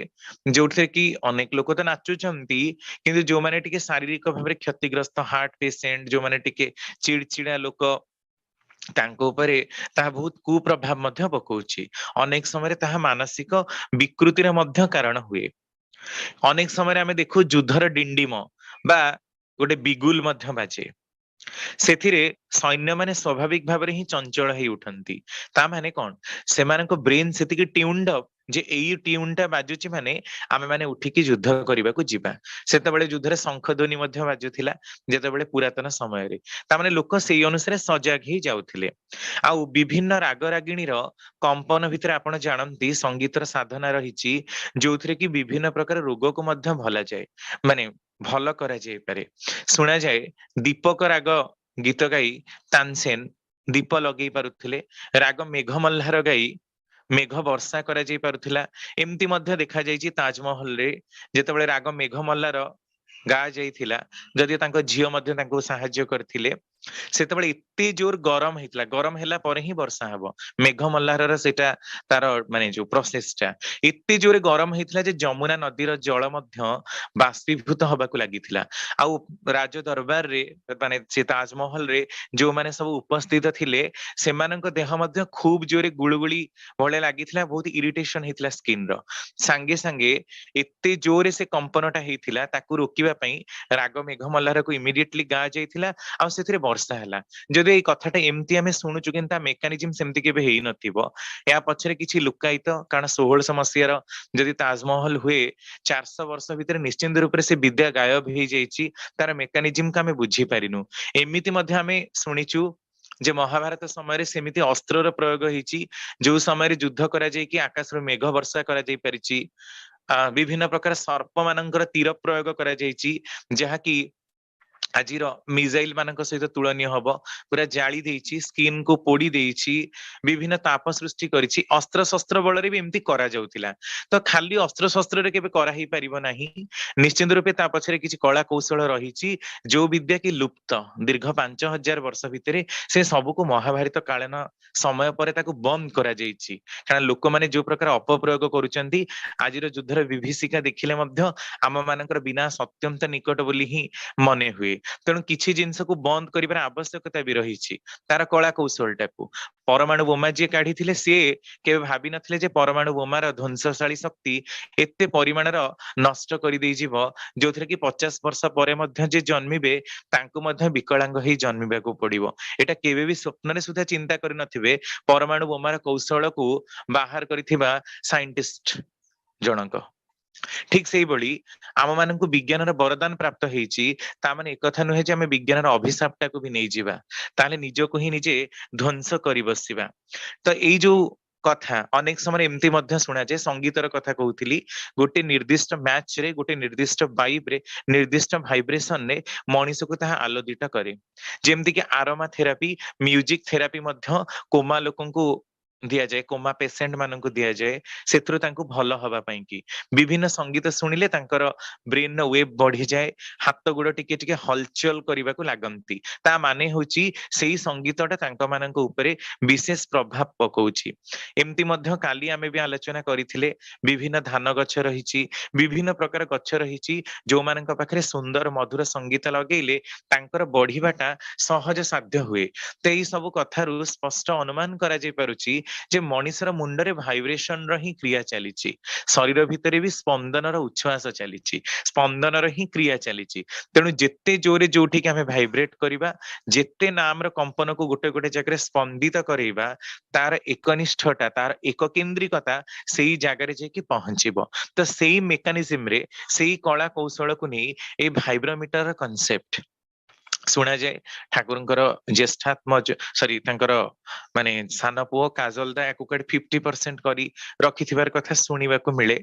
जो कि अनेक लोक तो नाचुंती किंतु जो माने टिके शारीरिक भाव में क्षतिग्रस्त, हार्ट पेशेंट, जो माने टिके चिड़चिड़ा लोक तांको उपरे ताहा बहुत कुप्रभाव मध्य पकाउछि। अनेक समय ताहा मानसिक विकृतिर मध्य कारण हुए। अनेक समय आमे देखु युद्धर डिंडिम बा गोटे बिगुल मध्य बाजे, सेथिरे सैन्य माने स्वाभाविक भाव ही चंचल ही उठंती। ता माने कौन, सेमानक ब्रेन सेतिकी ट्यून्ड अप जे एई ट्यूनटा बाजुची माने आमे माने उठिकी युद्ध करबा को जिबा। सेतबेले युद्धरे शंख ध्वनि मध्य बाजुथिला जेतेबेले पुरातन समय रे, ता माने लोक सेई अनुसारे सजाग ही जाउथिले। आउ विभिन्न राग रागिणीर कंपन भितर आपण जानंती संगीतर साधना रहिची, जोथिरे कि विभिन्न प्रकार रोग को मध्य भला जाए, माने भल करा जाय पारे। सुना जाए दीपक राग गीत गाई तानसेन दीप लगे पारुथिले, राग मेघ मल्हार गाई मेघ वर्षा करा जाई पारुथिला। एमती मध्य देखा जायछि ताजमहल रे जेतेबेले राग मेघ मल्हार गा जाइथिला, जदि तांको झियो मध्य तांको सहाय्य करथिले, सेतेबेले एते जोर गरम हेतला, गरम हेला परे ही वर्षा हबो। मेघ मल्हारर सेटा तार माने जो प्रोसेसटा एते जोरे गरम हेतला जे जमुना नदीर जल मध्य बाष्पीभूत हबाकू लागिथिला। आउ राज दरबार रे माने से ताजमहल रे जो माने सब उपस्थित थिले सेमानक देह मध्य खूब जोरे गुळगुळी भले लागिथिला, बहुत इरिटेशन हेतला स्किन रो। सांगे सांगे एते जोरे से कंपनटा हेतिला, ताकू रोकिबा पई राग मेघ मल्हार को इमिडिएटली गा जाइथिला आ सेथिरे वर्षा ହେଲା। ଯଦି ଏଇ କଥାଟା ଏମିତି ଆମେ ଶୁଣୁଛୁ କିନ୍ତୁ ତା ମେକାନିଜିମ ସେମିତି କେବେ ହେଇନଥିବ, ଏହା ପଛରେ କିଛି ଲୁକାୟିତ, କାରଣ 1600 ମସିହାର ଯଦି ତାଜମହଲ ହୁଏ 400 ବର୍ଷ ଭିତରେ ନିଶ୍ଚିନ୍ତ ରୂପରେ ସେ ବିଦ୍ୟା ଗାୟବ ହେଇଯାଇଛି, ତାର ମେକାନିଜିମ କୁ ଆମେ ବୁଝି ପାରିନୁ। ଏମିତି ମଧ୍ୟ ଆମେ ଶୁଣିଛୁ ଯେ ମହାଭାରତ ସମୟରେ ସେମିତି ଅସ୍ତ୍ରର ପ୍ରୟୋଗ ହେଇଛି, ଯୋଉ ସମୟରେ ଯୁଦ୍ଧ କରାଯାଇକି ଆକାଶରୁ ମେଘ ବର୍ଷା କରାଯାଇ ପାରିଛି। ବିଭିନ୍ନ ପ୍ରକାର ସର୍ପ ମାନଙ୍କର ତୀର ପ୍ରୟୋଗ କରାଯାଇଛି, ଯାହାକି ଆଜିର ମିସାଇଲ ମାନଙ୍କ ସହିତ ତୁଳନୀୟ ହବ। ପୁରା ଜାଳି ଦେଇଛି, ସ୍କିନ କୁ ପୋଡି ଦେଇଛି, ବିଭିନ୍ନ ତାପ ସୃଷ୍ଟି କରିଛି। ଅସ୍ତ୍ର ଶସ୍ତ୍ର ବଳରେ ବି ଏମିତି କରାଯାଉଥିଲା। ତ ଖାଲି ଅସ୍ତ୍ର ଶସ୍ତ୍ରରେ କେବେ କରା ହେଇପାରିବ ନାହିଁ, ନିଶ୍ଚିନ୍ତ ରୂପେ ତା ପଛରେ କିଛି କଳା କୌଶଳ ରହିଛି, ଯୋଉ ବିଦ୍ୟା କି ଲୁପ୍ତ ଦୀର୍ଘ 5000 ବର୍ଷ ଭିତରେ ସେ ସବୁକୁ ମହାଭାରତ କାଳୀନ ସମୟ ପରେ ତାକୁ ବନ୍ଦ କରାଯାଇଛି। କାରଣ ଲୋକମାନେ ଯୋଉ ପ୍ରକାର ଅପପ୍ରୟୋଗ କରୁଛନ୍ତି, ଆଜିର ଯୁଦ୍ଧର ବିଭୀଷିକା ଦେଖିଲେ ମଧ୍ୟ ଆମ ମାନଙ୍କର ବିନାଶ ଅତ୍ୟନ୍ତ ନିକଟ ବୋଲି ହିଁ ମନେ ହୁଏ। ତେଣୁ କିଛି ଜିନିଷକୁ ବନ୍ଦ କରିବାର ଆବଶ୍ୟକତା ବି ରହିଛି, ତାର କଳା କୌଶଳଟାକୁ। ପରମାଣୁ ବୋମା ଯିଏ କାଢିଥିଲେ ସିଏ କେବେ ଭାବି ନଥିଲେ ଯେ ପରମାଣୁ ବୋମାର ଧ୍ୱଂସଶାଳୀ ଶକ୍ତି ଏତେ ପରିମାଣର ନଷ୍ଟ କରିଦେଇଯିବ, ଯୋଉଥିରେ କି 50 ବର୍ଷ ପରେ ମଧ୍ୟ ଯେ ଜନ୍ମିବେ ତାଙ୍କୁ ମଧ୍ୟ ବିକଳାଙ୍ଗ ହେଇ ଜନ୍ମିବାକୁ ପଡିବ। ଏଟା କେବେ ବି ସ୍ୱପ୍ନରେ ସୁଦ୍ଧା ଚିନ୍ତା କରିନଥିବେ ପରମାଣୁ ବୋମାର କୌଶଳକୁ ବାହାର କରିଥିବା ସାଇଣ୍ଟିଷ୍ଟ ଜଣକ। ଠିକ ସେଇଭଳି ଆମ ମାନଙ୍କୁ ବିଜ୍ଞାନର ବରଦାନ ପ୍ରାପ୍ତ ହେଇଛି, ତା ମାନେ ଏକଥା ନୁହେଁ ଯେ ଆମେ ବିଜ୍ଞାନର ଅଭିଶାପଟାକୁ ବି ନେଇଯିବା, ତାହେଲେ ନିଜକୁ ହିଁ ନିଜେ ଧ୍ୱଂସ କରି ବସିବା। ତ ଏଇ ଯୋଉ କଥା ଅନେକ ସମୟରେ ଏମିତି ମଧ୍ୟ ଶୁଣାଯାଏ, ସଙ୍ଗୀତର କଥା କହୁଥିଲି, ଗୋଟେ ନିର୍ଦ୍ଦିଷ୍ଟ ମ୍ୟାଚ ରେ ଗୋଟେ ନିର୍ଦ୍ଦିଷ୍ଟ ବାଇବ ରେ ନିର୍ଦ୍ଦିଷ୍ଟ ଭାଇବ୍ରେସନ ରେ ମଣିଷକୁ ତାହା ଆଲୋଦିତ କରେ। ଯେମିତିକି ଆରୋମା ଥେରାପି, ମ୍ୟୁଜିକ ଥେରାପି ମଧ୍ୟ କୋମା ଲୋକଙ୍କୁ दिया जाए कोमा पेशेंट माननकु दिया जाए सेथुरु तांकु भलो हवा पई कि विभिन्न संगीत सुनिले तांकर ब्रेन नो वेव बढ़ी जाए हाथ गुड़ टिके टिके हलचल करबा को लागंती ता माने होची सेही संगीतटा तांक माननकु उपरे विशेष प्रभाव पकोची एमती मध्य काली आमे भी आलोचना करिथिले विभिन्न धान गछ रहिची विभिन्न प्रकार गछ रहिची जो माननक पाखरे सुंदर मधुर संगीत लगेइले तांकर बढ़िबाटा सहज साध्य हुए तेई सब कथारु स्पष्ट अनुमान करा जाय पारुची जे मनिषर मुंडरे भाइब्रेशन रो ही क्रिया चलीची शरीर भितरे भी स्पंदन रो उच्छ्वास चलीची स्पंदन रो ही क्रिया चलीची तेणु जेते जोरे जोठी के हमें भाइब्रेट करिबा जेते नाम रो कंपन को गोटे गोटे जगह स्पंदित करेबा तार एकनिष्ठता तार एककेंद्रिकता सेई जगह रे जे कि पहुंचीबो तो सेई मेकानिज्म रे सेई कला कौशल को नै ए भाइब्रोमीटर कांसेप्ट शुणा जाए ठाकुरंकर ज्येष्ठात्मज सॉरी तांकर माने सान पुओ काजलदा याकु कड 50% करी रखिथिबार कथा सुनिबा को मिले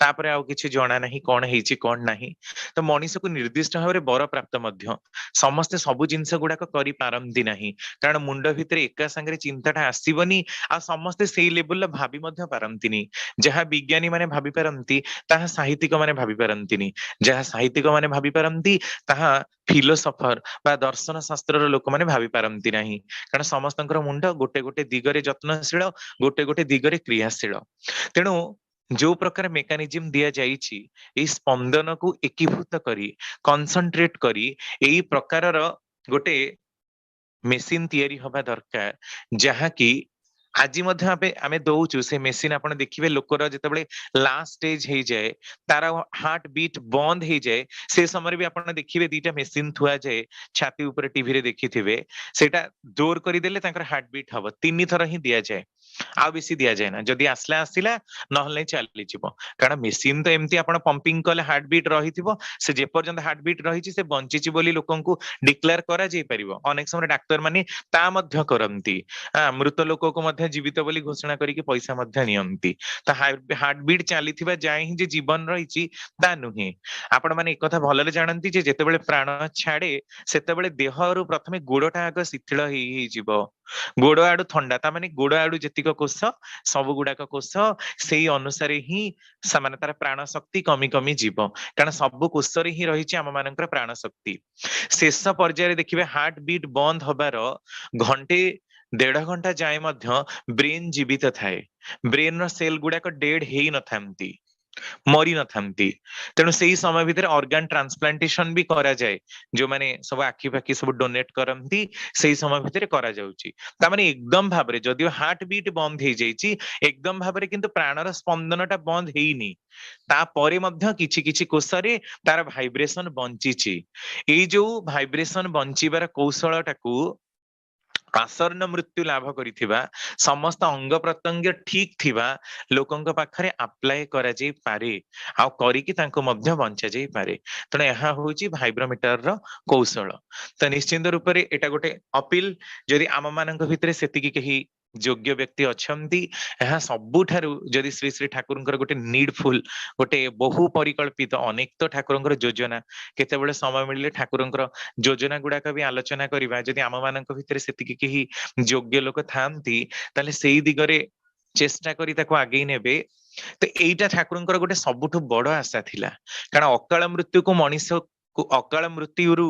तापरे आउ किछि जणा नाही कोन हेछि कोन नाही तो मनीष को निर्दिष्ट भाबरे बर प्राप्त मध्य समस्त सबु जिंस गुडाक करि पारंती नाही कारण मुंड भितरे एका संगरे चिंताटा आसीबनी आ समस्त सेई लेवल भाबी मध्य पारंतीनी जहा विज्ञानी माने भाबी पारंती ताहा साहित्यिक माने भाबी पारंतीनी जहा साहित्यिक माने भाबी पारंती ताहा फिलोसफर बा दर्शन शास्त्र लोक माने भाबी पारंती नाही कारण समस्तଙ୍କର मुंड गोटे गोटे दिगरे जत्नशील गोटे गोटे दिगरे क्रियाशील तेणु जो प्रकार मेकानिज्म दिया जाइछि एई स्पंदन को एकीभूत करी कंसंट्रेट करी एई प्रकारर गोटे मेसिन तयारी हबा दरकार जहा कि আজি ମଧ୍ୟ ଆମେ ଦଉଛୁ ସେ ମେସିନ ଆପଣ ଦେଖିବେ ଲୋକର ଯେତେବେଳେ ଲାଷ୍ଟ ଷ୍ଟେଜ ହେଇଯାଏ ତାର ହାର୍ଟ ବିଟ୍ ବନ୍ଦ ହେଇଯାଏ ସେ ସମୟରେ ବି ଆପଣ ଦେଖିବେ ଦିଟା ମେସିନ ଥୁଆ ଯାଏ ଛାତି ଉପରେ ଟିଭିରେ ଦେଖିଥିବେ ସେଟା ଜୋର କରିଦେଲେ ତାଙ୍କର ହାର୍ଟ ବିଟ୍ ହବ 3 ଥର ହିଁ ଦିଆଯାଏ ଆଉ ବେଶୀ ଦିଆଯାଏ ନା ଯଦି ଆସିଲା ଆସିଲା ନହେଲେ ଚାଲିଯିବ କାରଣ ମେସିନ ତ ଏମିତି ଆପଣ ପମ୍ପିଂ କଲେ ହାର୍ଟ ବିଟ୍ ରହିଥିବ ସେ ଯେ ପର୍ଯ୍ୟନ୍ତ ହାର୍ଟ ବିଟ୍ ରହିଛି ସେ ବଞ୍ଚିଛି ବୋଲି ଲୋକଙ୍କୁ ଡିକ୍ଲେୟାର କରାଯାଇ ପାରିବ ଅନେକ ସମୟରେ ଡାକ୍ତର ମାନେ ତା ମଧ୍ୟ କରନ୍ତି ମୃତ ଲୋକକୁ ମଧ୍ୟ ଜୀବିତ ବୋଲି ଘୋଷଣା କରିକି ପଇସା ମଧ୍ୟ ନିଅନ୍ତି ତ ହାର୍ଟ ବିଟ୍ ଚାଲିଥିବା ଯାଏ ହିଁ ଯେ ଜୀବନ ରହିଛି ତା ନୁହେଁ ଆପଣ ମାନେ ଏକଥା ଭଲରେ ଜାଣନ୍ତି ଯେ ଯେତେବେଳେ ପ୍ରାଣ ଛାଡେ ସେତେବେଳେ ଦେହରୁ ପ୍ରଥମେ ଗୋଡଟା ଆଗ ଶିଥିଳ ହେଇଯିବ ଗୋଡ ଆଡୁ ଥଣ୍ଡା ତା ମାନେ ଗୋଡ ଆଡୁ ଯେତିକ କୋଷ ସବୁ ଗୁଡାକ କୋଷ ସେଇ ଅନୁସାରେ ହିଁ ସେମାନେ ତାର ପ୍ରାଣ ଶକ୍ତି କମି କମି ଯିବ କାରଣ ସବୁ କୋଷରେ ହିଁ ରହିଛି ଆମ ମାନଙ୍କର ପ୍ରାଣ ଶକ୍ତି ଶେଷ ପର୍ଯ୍ୟାୟରେ ଦେଖିବେ ହାର୍ଟ ବିଟ୍ ବନ୍ଦ ହବାର ଘଣ୍ଟେ 1.5 ଘଣ୍ଟା ଯାଏ ମଧ୍ୟ ବ୍ରେନ୍ ଜୀବିତ ଥାଏ ବ୍ରେନ୍ ର ସେଲ୍ ଗୁଡାକ ଡେଡ୍ ହେଇ ନଥାନ୍ତି ମରି ନଥାନ୍ତି ତେଣୁ ସେଇ ସମୟ ଭିତରେ ଅର୍ଗାନ ଟ୍ରାନ୍ସପ୍ଲାଣ୍ଟେସନ ବି କରାଯାଏ ଯୋଉମାନେ ସବୁ ଆଖି ପାଖି ସବୁ ଡୋନେଟ୍ କରନ୍ତି ସେଇ ସମୟ ଭିତରେ କରାଯାଉଛି ତାମାନେ ଏକଦମ ଭାବରେ ଯଦିଓ ହାର୍ଟ ବିଟ୍ ବନ୍ଦ ହେଇଯାଇଛି ଏକଦମ ଭାବରେ କିନ୍ତୁ ପ୍ରାଣର ସ୍ପନ୍ଦନଟା ବନ୍ଦ ହେଇନି ତାପରେ ମଧ୍ୟ କିଛି କିଛି କୋଷରେ ତାର ଭାଇବ୍ରେସନ ବଞ୍ଚିଛି ଏଇ ଯୋଉ ଭାଇବ୍ରେସନ ବଞ୍ଚିବାର କୌଶଳଟାକୁ आसन्न मृत्यु लाभ करिथिबा समस्त अंग प्रत्यंग ठीक थिबा लोकंक पाखरे अप्लाई करा जाई पारे आ करिकि तांको मध्य बंचा जाई पारे तने एहा होची भाइब्रोमीटर रो कौशल त निश्चित रूप रे एटा गोटे अपील जदि आम मानक भितरे सेतिकी केही योग्य व्यक्ति अछंती एहा सबुठारु जदि श्री श्री ठाकुरंकर गोटे नीडफुल गोटे बहु परिकल्पित अनेक तो ठाकुरंकर योजना केतेबेले समय मिलले ठाकुरंकर योजना गुड़ाक भी आलोचना करबा जदि आम मानक भितरे सेतिकी केही योग्य लोक थांती ताले सेई दिगरे चेष्टा करी ताको आगे नेबे तो एइटा ठाकुरंकर गोटे सबुठु बड़ आशा थिला कारण अकाल मृत्यु को मनीष अकाल मृत्युरु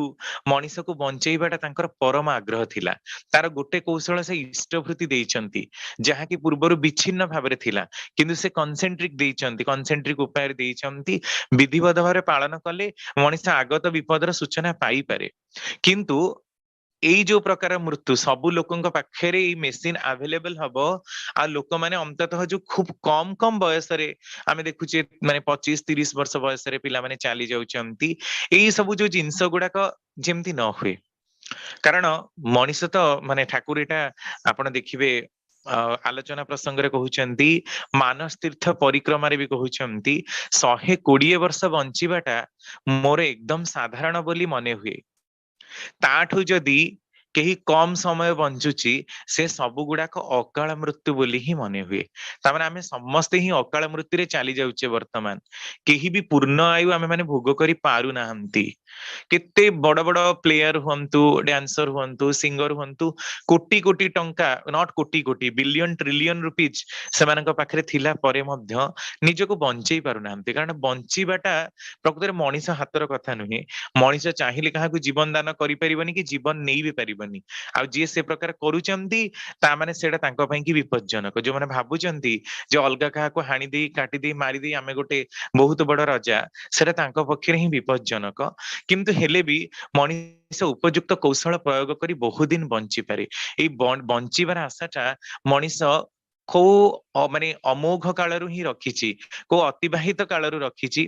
मनीष को बंचेइबाटा तांकर परम आग्रह थिला तार गोटे कौशल से इष्टभृति देइचंती जहा कि पूर्वरु विच्छिन्न भाबरे थिला किंतु से कन्सेंट्रिक देइचंती कन्सेंट्रिक उपाय देइचंती विधिवत भाबरे पालन कले मनीष आगत विपदर सूचना पाई पारे किंतु एई जो प्रकार मृत्यु सबु लोकंक पाखरे एई मेसिन अवेलेबल हबो आ लोक माने अंततः जो खूब कम कम बयस रे आमे देखुचे माने 25-30 वर्ष बयस रे पिला माने चाली जाउचंती एई सबु जो जिंस गुडाक जेमति न हुए कारण मनीष तो माने ठाकुर एटा आपण देखिबे आलोचना प्रसंग रे कहउचंती मानस तीर्थ परिक्रमा रे भी कहउचंती 120 वर्ष बंचीबाटा मोर एकदम साधारण बोली मने हुए ताठू जदि केही कम समय बंचुची से सबु गुडाक अकाल मृत्यु बोली ही मने हुए तामाने आमे समस्त ही अकाल मृत्यु रे चाली जाउचे वर्तमान केही भी पूर्ण आयु आमे माने भोग करी पारु नाहंती केते बड़ बड़ प्लेयर हुंतु डांसर हुंतु सिंगर हुंतु कोटी कोटी टंका नॉट कोटी कोटी बिलियन ट्रिलियन रुपीज सेमानक पाखरे थिला परे मध्य निजको बंचै पारु नांती कारण बंचीबाटा प्रकृତରେ मनीष हातर कथा नुहे मनीष चाहिले काहाकू जीवन दान करि परिबनी कि जीवन नेई भी परिबनी आ जे से प्रकार करूचंती ता माने सेडा तांको पई कि विपज्जनक जो माने भाबुचंती जे अलगा काहाकू हानि देई काटी देई मारी देई आमे गोटे बहुत बड़ राजा सेडा तांको पक्षरे ही विपज्जनक किंतु हेले भी मनीष उपयुक्त कौशल प्रयोग करी बहुत दिन बंची पारे एई बंचीबार आशाटा मनीष को माने अमोघ कालरू ही रखिछि को अतिबाहित कालरू रखिछि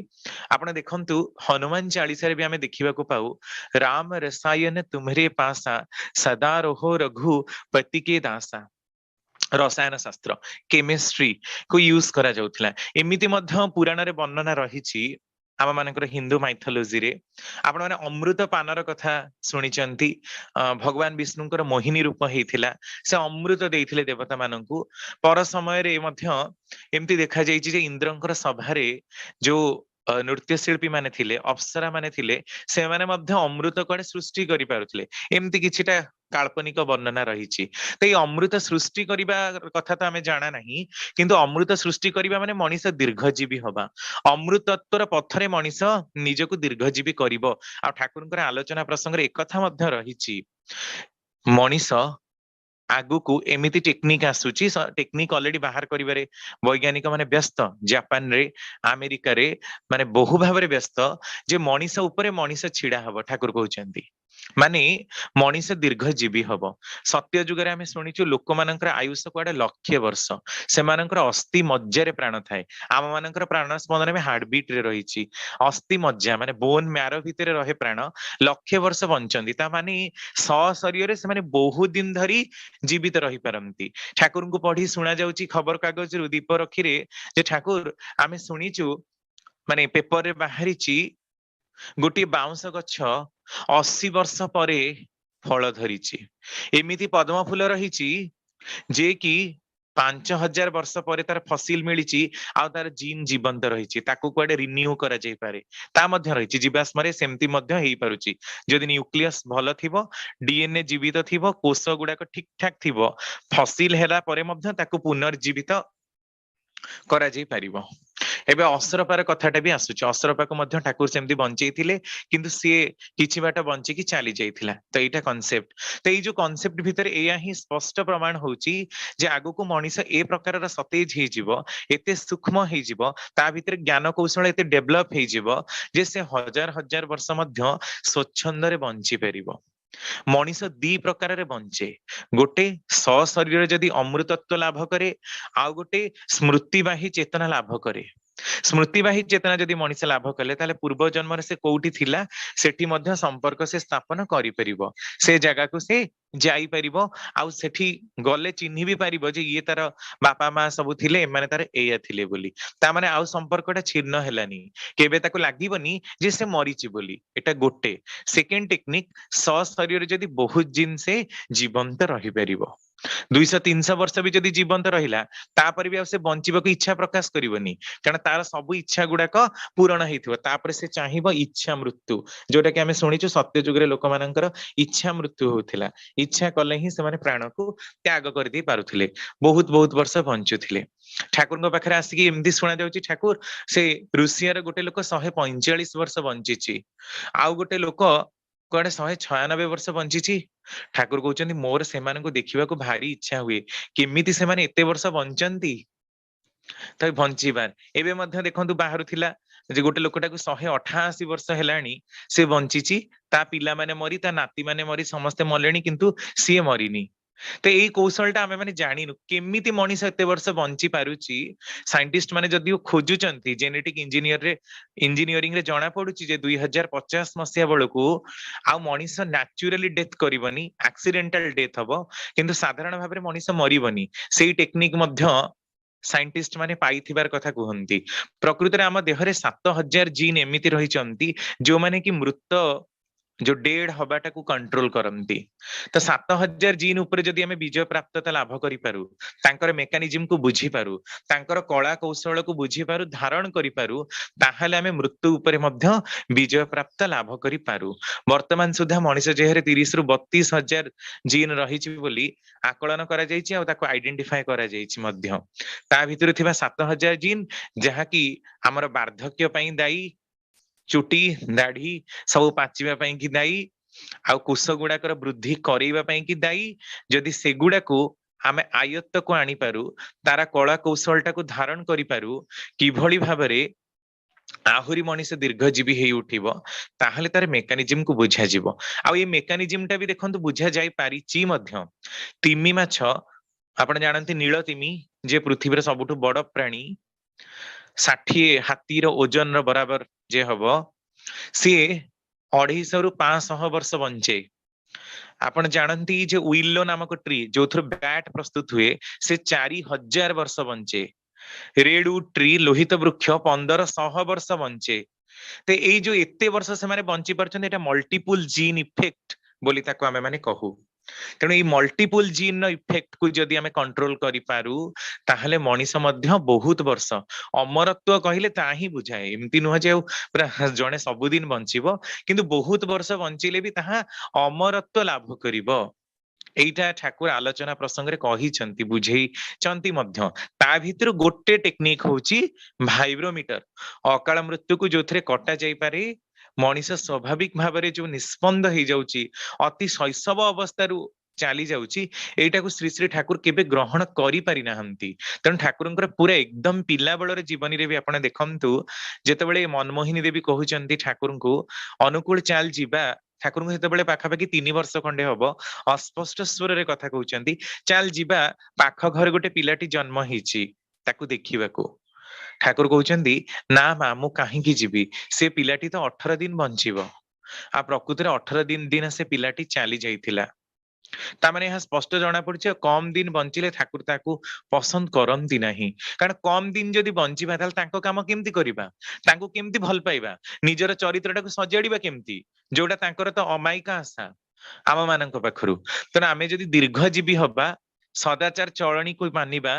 आपण देखंतु हनुमान चालीसा रे भी आमे देखिबा को पाऊ राम रसायन तुम्हरे पासा सदा रहो रघु पति के दासा रसायन शास्त्र केमिस्ट्री को यूज करा जाउथला एमिति मध्य पुराण रे वर्णना रहिछि आम मानकर हिंदू माइथोलॉजी रे आपण माने अमृत पानर कथा सुनिचंती भगवान विष्णुଙ୍କର मोहिनी रूप हेइथिला से अमृत देइथिले देवता माननकू पर समय रे मध्य एमती देखा जाइछि जे इंद्रଙ୍କର सभारे जो नृत्य शिल्पी माने थिले अप्सरा माने थिले से माने मध्य अमृत कोडे सृष्टि करि पारुथिले एमती किछिटा काल्पनिक वर्णना रहिछि तो ये अमृत सृष्टि करिबा कथा तो आमे जाना नहीं किंतु अमृत सृष्टि करिबा माने मनीष दीर्घजीवी हबा अमृतत्वर पथरे मनीष निजको दीर्घजीवी करिवो आ ठाकुरଙ୍କର आलोचना प्रसंग रे एक कथा मध्य रहिछि मनीष आगुकू एमिति टेक्निक आसुची टेक्निक ऑलरेडी बाहर करिबारे वैज्ञानिक माने व्यस्त जापान रे अमेरिका रे माने बहु भाबरे व्यस्त जे मनीष उपरे मनीष छिडा हबो ठाकुर कहउचंती माने मनीष दीर्घजीवी हब सत्य जुगरे आमे शुणिचु लोक मानकर आयुष कुआडे लक्ष्य वर्ष सेमानकर अस्थि मज्जा रे प्राण थाए आम मानकर प्राण स्पंदन में हार्ट बीट रे रहिछि अस्थि मज्जा माने बोन मैरो भितरे रहे प्राण लक्ष्य वर्ष बंचंती ता माने शरीर रे से माने बहुत दिन धरी जीवित रही पारंती ठाकुर को पढ़ी सुना जाउची खबर कागज रु दीप रखिरे जे ठाकुर आमे शुणिचु माने पेपर रे बाहरिची गोटे बाउंस गछ 80 वर्ष परे फल धरिची एमिति पद्म फूल रहिची जे कि 5000 वर्ष परे तार फसिल मिलिची आ तार जीन जीवंत रहिची ताकू कुआडे रिन्यू करा जाई पारे ता मध्य रहिची जीवाश्म रे सेमति मध्य हेई पारुची जदि न्यूक्लियस भल थिबो डीएनए जीवित थिबो कोष गुडा ठीक ठाक थिबो फसिल हेला परे मध्य ताकू पुनर्जीवित करा जाई परिबो एबे असरपार कथाटा भी आसुची असरपा को मध्य ठाकुर सेमती बंचैथिले किंतु सी किछि बाट बंची की चली जाइथिला तो एटा कांसेप्ट तो ए जो कांसेप्ट भितर एया ही स्पष्ट प्रमाण होची जे आगु को मनीष ए प्रकार रा सतेज हे जिवो एते सूक्ष्म हे जिवो ता भितर ज्ञान कौशल एते डेवलप हे जिवो जे से हजार हजार वर्ष मध्य स्वच्छंद रे बंची परिबो मनीष दी प्रकार रे बंचे गोटे शरीर जदि अमृतत्व लाभ करे आ गोटे स्मृतिवाही चेतना लाभ करे स्मृतिवाही चेतना जदि मनीष लाभ कले ताले पूर्व जन्म से कोउठी थिला सेठी मध्य संपर्क से स्थापन करि परिबो से जगह को से जाई परिबो आ सेठी गले चिन्हि भी परिबो जे ये तार बापा मां सब थिले एमाने तार एया थिले बोली ता माने आउ संपर्कटा छिन्न हेलानी केबे ताको लागिबनी जे से मरिची बोली एटा गोटे सेकेंड टेक्निक शरीर जदि बहुत दिन से जीवंत रही परिबो 200-300 वर्ष भी जदि जीवंत रहिला तापर भी से बंचिबाक इच्छा प्रकाश करिवनी कारण तार सब इच्छा गुडाक पूरण हेइथिबो तापर से चाहिबो इच्छा मृत्यु जोटा कि आमे सुनिछु सत्य जुगरे लोक मानकर इच्छा मृत्यु होथिला इच्छा कले ही से माने प्राण को त्याग कर दी पारुथिले बहुत बहुत वर्ष बंचुथिले ठाकुर को पाखरे आसिकी एमदी सुना जाउची ठाकुर से रुसिया रे गोटे लोक 145 वर्ष बंचिची आउ गोटे लोक कुआडे 196 वर्ष बंचिची ठाकुर कहउचंदी मोर सेमान को देखिबा को भारी इच्छा हुए केमिति से माने एते वर्ष बंचंती तो बंचीबार एबे मध्य देखंतु बाहरु थिला जे गोटे लोकटा को 188 वर्ष हेलाणी से बंचिची ता पिला माने मरी ता नाती माने मरी समस्ते मलेणी किंतु सी मरिनी तो यही कौशलटा आमे माने जानिनु केमिति मनीष एते वर्ष बंची पारुची साइंटिस्ट माने जदि खोजुचंती जेनेटिक इंजीनियरिंग रे जाना पडुची जे 2050 मसिया बेलकू आ मनीष नेचुरली डेथ करिवनी एक्सीडेंटल डेथ हबो किंतु साधारण भाबरे मनीष मरिवनी सेही टेक्निक मध्य साइंटिस्ट माने पाइथिबार कथा कहंती प्रकृति रे आम देहरे 7000 जीन एमिति रहिचंती जो माने कि मृत जो डेढ़ हवाटा को कंट्रोल करती। तो 7000 जीन ऊपर जदि आमे विजय प्राप्तता लाभ करि पारु, तांकर मेकानिज्म को बुझी पारु, तांकर कला कौशल को बुझी पारु, धारण करि पारु, ताहाले आमे मृत्यु ऊपर मध्य विजय प्राप्त लाभ करि पारु। वर्तमान सुधा मनुष्य जेहरे 30 रु 32,000 जीन रहिछि बोली आकलन करा जाइछि आ ताको आइडेंटिफाई करा जाइछि मध्य। ता भितर थिबा 7000 जीन जहा कि हमर वार्धक्य पई दायी, चुटी दाढ़ी सब पाचिबा पई कि दायी, आ कुश गुड़ाकर वृद्धि करैबा पई कि दायी। जदि सेगुड़ा को आमे आयत्त को आनी पारु, तारा कला कौशलटा को धारण करि पारु, किभଳି भाबरे आहुरी मनीष दीर्घजीवी हेई उठिबो, ताहले तार मेकानिज्म को बुझा जिवो। आ ये मेकानिज्म टा भी देखंतु बुझा जाई पारिछि मध्य। तिमी माछ आपण जानନ୍ତି नील तिमी जे पृथ्वीर सबुठु बड़ प्राणी, 60 हाथीर ओजन बराबर जे हबो, सी 250 रु 500 वर्ष बंचे। आपण जानती जे उइल्लो नामक ट्री जो बैट प्रस्तुत हुए से 4000 वर्ष बंचे। रेडवुड ट्री लोहित वृक्ष 1500 वर्ष बंचे। ते एई जो एते वर्ष से माने बंची परछन, एटा मल्टीपल जीन इफेक्ट बोली ताको आमे माने कहू। तेणु ये मल्टीपल जीन इफेक्ट को जदि आमे कंट्रोल करि पारु, ताहले मनीष मध्य बहुत वर्ष अमरत्व कहिले ता ही बुझाए। एमती नुह जे पूरा जणे सबुदिन बंचिबो, किंतु बहुत वर्ष बंचिले भी ताहा अमरत्व लाभ करिबो। एइटा ठाकुर आलोचना प्रसंग रे कहिसंती, बुझेइचंती मध्य। ता भितर गोटे टेक्निक होची भाइब्रोमीटर। अकाल मृत्यु को जोथरे कटा जाई पारे, मनीष स्वाभाविक भाबरे जो निस्पंद हेइ जाउची, अति शैशव अवस्था चली जाउची, एटा को श्री श्री ठाकुर केबे ग्रहण करि पारि नाहंती। तेणु ठाकुरंकर पूरा एकदम पिला बेलर जीवनी रे भी आपण देखंतु, जेतेबेले मनमोहिनी देवी कहउचंती ठाकुर को अनुकूल चाल जीवा, ठाकुर हेतेबेले पाखापाखि 3 वर्ष खंडे हबो, अस्पष्ट स्वर रे कथा कहउचंती, चाल जीवा पाख घर गोटे पिलाटी जन्म हिची ताकू देखिबाको। ठाकुर कहउचंती ना मा मु काहींकी जीवी, से पिलाटी तो 18 दिन बंचिबो। आ प्रकृति रे 18 दिन से पिलाटी चली जाइथिला। तामाने यहाँ स्पष्ट जना पड़छ, कम दिन बंचिले ठाकुर ताकू पसंद करंती नाही। कारण कम दिन जदि बंचिबा ताल तांको काम केमती करिबा, तांको केमती भल पाइबा, निजर चरित्रटाकू सजाडिबा केमती, जोटा तांकर तो अमायिका आशा आम मानक पाखरु। तेणु आमे जदि दीर्घजीवी हबा, सदाचार चलनी को मानिबा,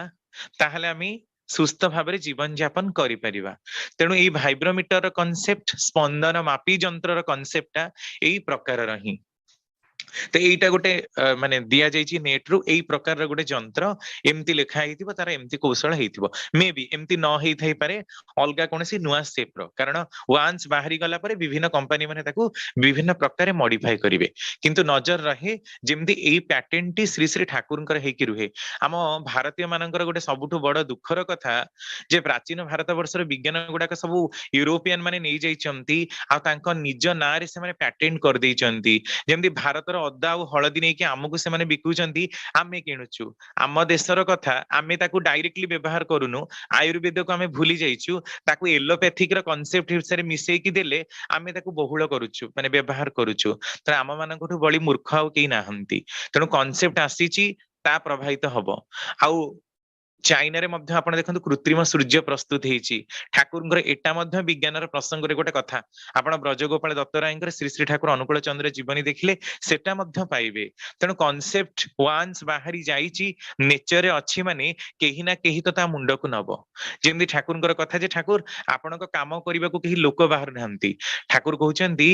ताहले आमे सुस्थ भाबरे जीवन यापन करि परिबा। तेणु एई भाइब्रोमीटर कॉन्सेप्ट, स्पंदन मापी यंत्र कॉन्सेप्टटा एई प्रकार रही। तो एटा गोटे माने दिया जाइछि नेट रु, एई प्रकार रो गोटे यंत्र एमती लेखा हेतिबो, तार एमती कौशल हेतिबो। मे बी एमती न हेइ थाइ पारे, अलगा कोनसी नुआ शेप रो, कारण वांस बाहरी गला परे विभिन्न कंपनी माने ताकू विभिन्न प्रकार मॉडिफाई करिवे। किंतु नजर रहे जेमती एई पैटेंट टी श्री श्री ठाकुरंकर हेकि रुहे। आम भारतीय मानकर गोटे सबुठु बड़ दुखर कथा जे प्राचीन भारत वर्षर विज्ञान गुडाक सब यूरोपियन माने नै जाइछंती, आ तांको निज ना रे से माने पैटेंट कर देइछंती। जेमती भारतर अदा आ हलदी नहीं कि आमको से माने बिकुचंती, आमे किणुचु। आम देशर कथा आमे ताकू डायरेक्टली व्यवहार करूनु, आयुर्वेद को आमे भूली जाइछु, ताकू एलोपैथिक र कांसेप्ट हिसारे मिसेई कि देले आमे ताकू बहुल करूछु, माने व्यवहार करूछु। त आम मानकठु बड़ी मूर्ख आउ केही नाहंती। तेणु कांसेप्ट आसीची, ता प्रभावित हबो। आउ चाइना रे मध्य आपण देखंतु कृत्रिम सूर्य प्रस्तुत हेछि। ठाकुरंकर एटा मध्य विज्ञानर प्रसंग रे गोटे कथा, आपण ब्रजगोपाल दत्तरायंकर श्री श्री ठाकुर अनुकूल चंद्र जीवनी देखिले सेटा मध्य पाइबे। तेणु कांसेप्ट वांस बाहरी जाइछि, नेचर रे अछि माने केही ना केही तो ता मुंड को नबो। जेमि ठाकुरंकर कथा जे ठाकुर आपणक काम करिबा को केही लोक बाहर नाहंती। ठाकुर कहउचंती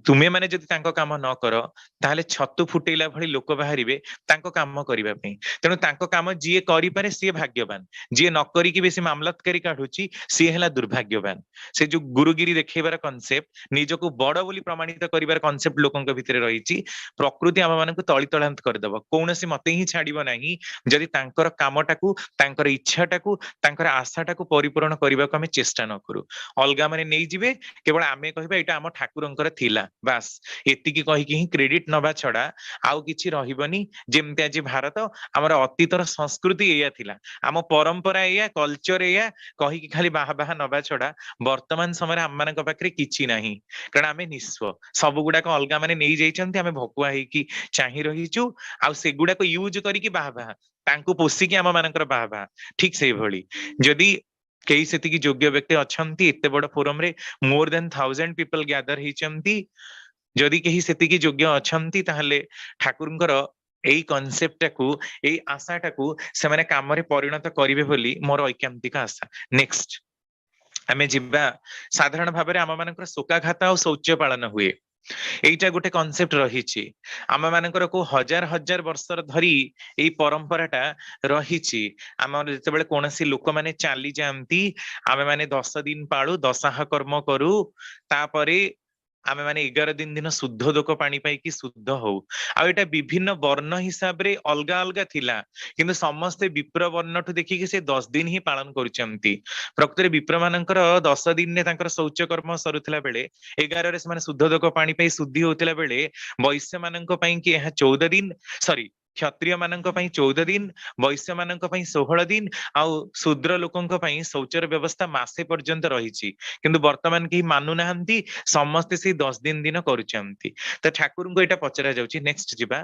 तुमे माने जदि तांको काम न कर, ताहाले छतु फुटेला भली लोक बाहरिबे तांको काम करिबा पई। तेणु तांको काम जिए करि पारे सिए भाग्यवान, जी न करी कि बेसी मामलतकारी काढुची सी हेला दुर्भाग्यवान। से जो गुरुगिरी देखैबार कांसेप्ट, निजको बड़ बोली प्रमाणित करिबार कांसेप्ट लोकंक भितरे रहिची, प्रकृति आम मानकु तळी तळांत करदब। कोनोसी मते ही छाडिबो नाही जदि तांकर कामटाकू, तांकर इच्छाटाकू, तांकर आशाटाकू परिपूर्ण करिबाकू आमे चेष्टा न करू। अलगा माने नै जिवे, केवल आमे कहिबा एटा आम ठाकुरंकर थिला, बास एतिकी कहिकि ही क्रेडिट नबा छडा आउ किछि रहिबनी। जेमते आज भारत हमर अतीतर संस्कृति एया थिला, आम परंपरा एया, कल्चर एया कहिकि खाली बाहा बाहा नबा छडा वर्तमान समय आम मानक पाखरे किछि नाही। कारण आमे निस्व सब गुडाक अलगा माने नै जाइछन्ती, आमे भकुआ हेकि चाहि रहिछु, आ सेगुडाक यूज करिकि बाहा बाहा तांकु पोसिकि आम मानकर बाहा बाहा। ठीक सेहि भली जदि केही सेतिकी योग्य व्यक्ति अछंती, एते बड़ फोरम रे मोर देन 1000 पीपल गैदर हिचंती, जदि केही सेतिकी योग्य अछंती ताहले ठाकुरଙ୍କର एई कॉन्सेप्ट टाकू एई आशा टाकू से माने काम रे परिणत करिवे बोली मोर ऐकांतिक आशा। नेक्स्ट आमे जिबा साधारण भाबरे आम मानकर शोकाघात और शौच पालन हुए एइटा गोटे कॉन्सेप्ट रहिछि आम मानकर को हजार हजार वर्ष धरी एई परंपराटा रहिछि आम जेतेबेले कोनोसी लोक माने चाली जांती आमे माने 10 दिन पाळू दशाह कर्म करू तापरे आमे माने 11 दिन दिन शुद्ध दोक पानी पाई कि शुद्ध हो आ एटा विभिन्न वर्ण हिसाब रे अलगा अलगा थिला किंतु समस्ते विप्र वर्णठु देखि कि से 10 दिन ही पालन करूचंती प्रकृति विप्र मानकर 10 दिन ने तांकर शौच कर्म सरुथिला बेले 11 रे से शुद्ध दोक पानी पाई शुद्धि होतिला बेले वैश्य मानक पई कि यह 14 दिन सॉरी क्षत्रिय मानक पई 14 दिन वैश्य मानक पई 16 दिन आउ शूद्र लोकंक पई शौचर व्यवस्था मासे पर्यंत रहिछि किंतु वर्तमान केही मानु नाहंती समस्ते से 10 दिन दिन करूचंती त ठाकुर को एटा पचरा जाउछि नेक्स्ट जिबा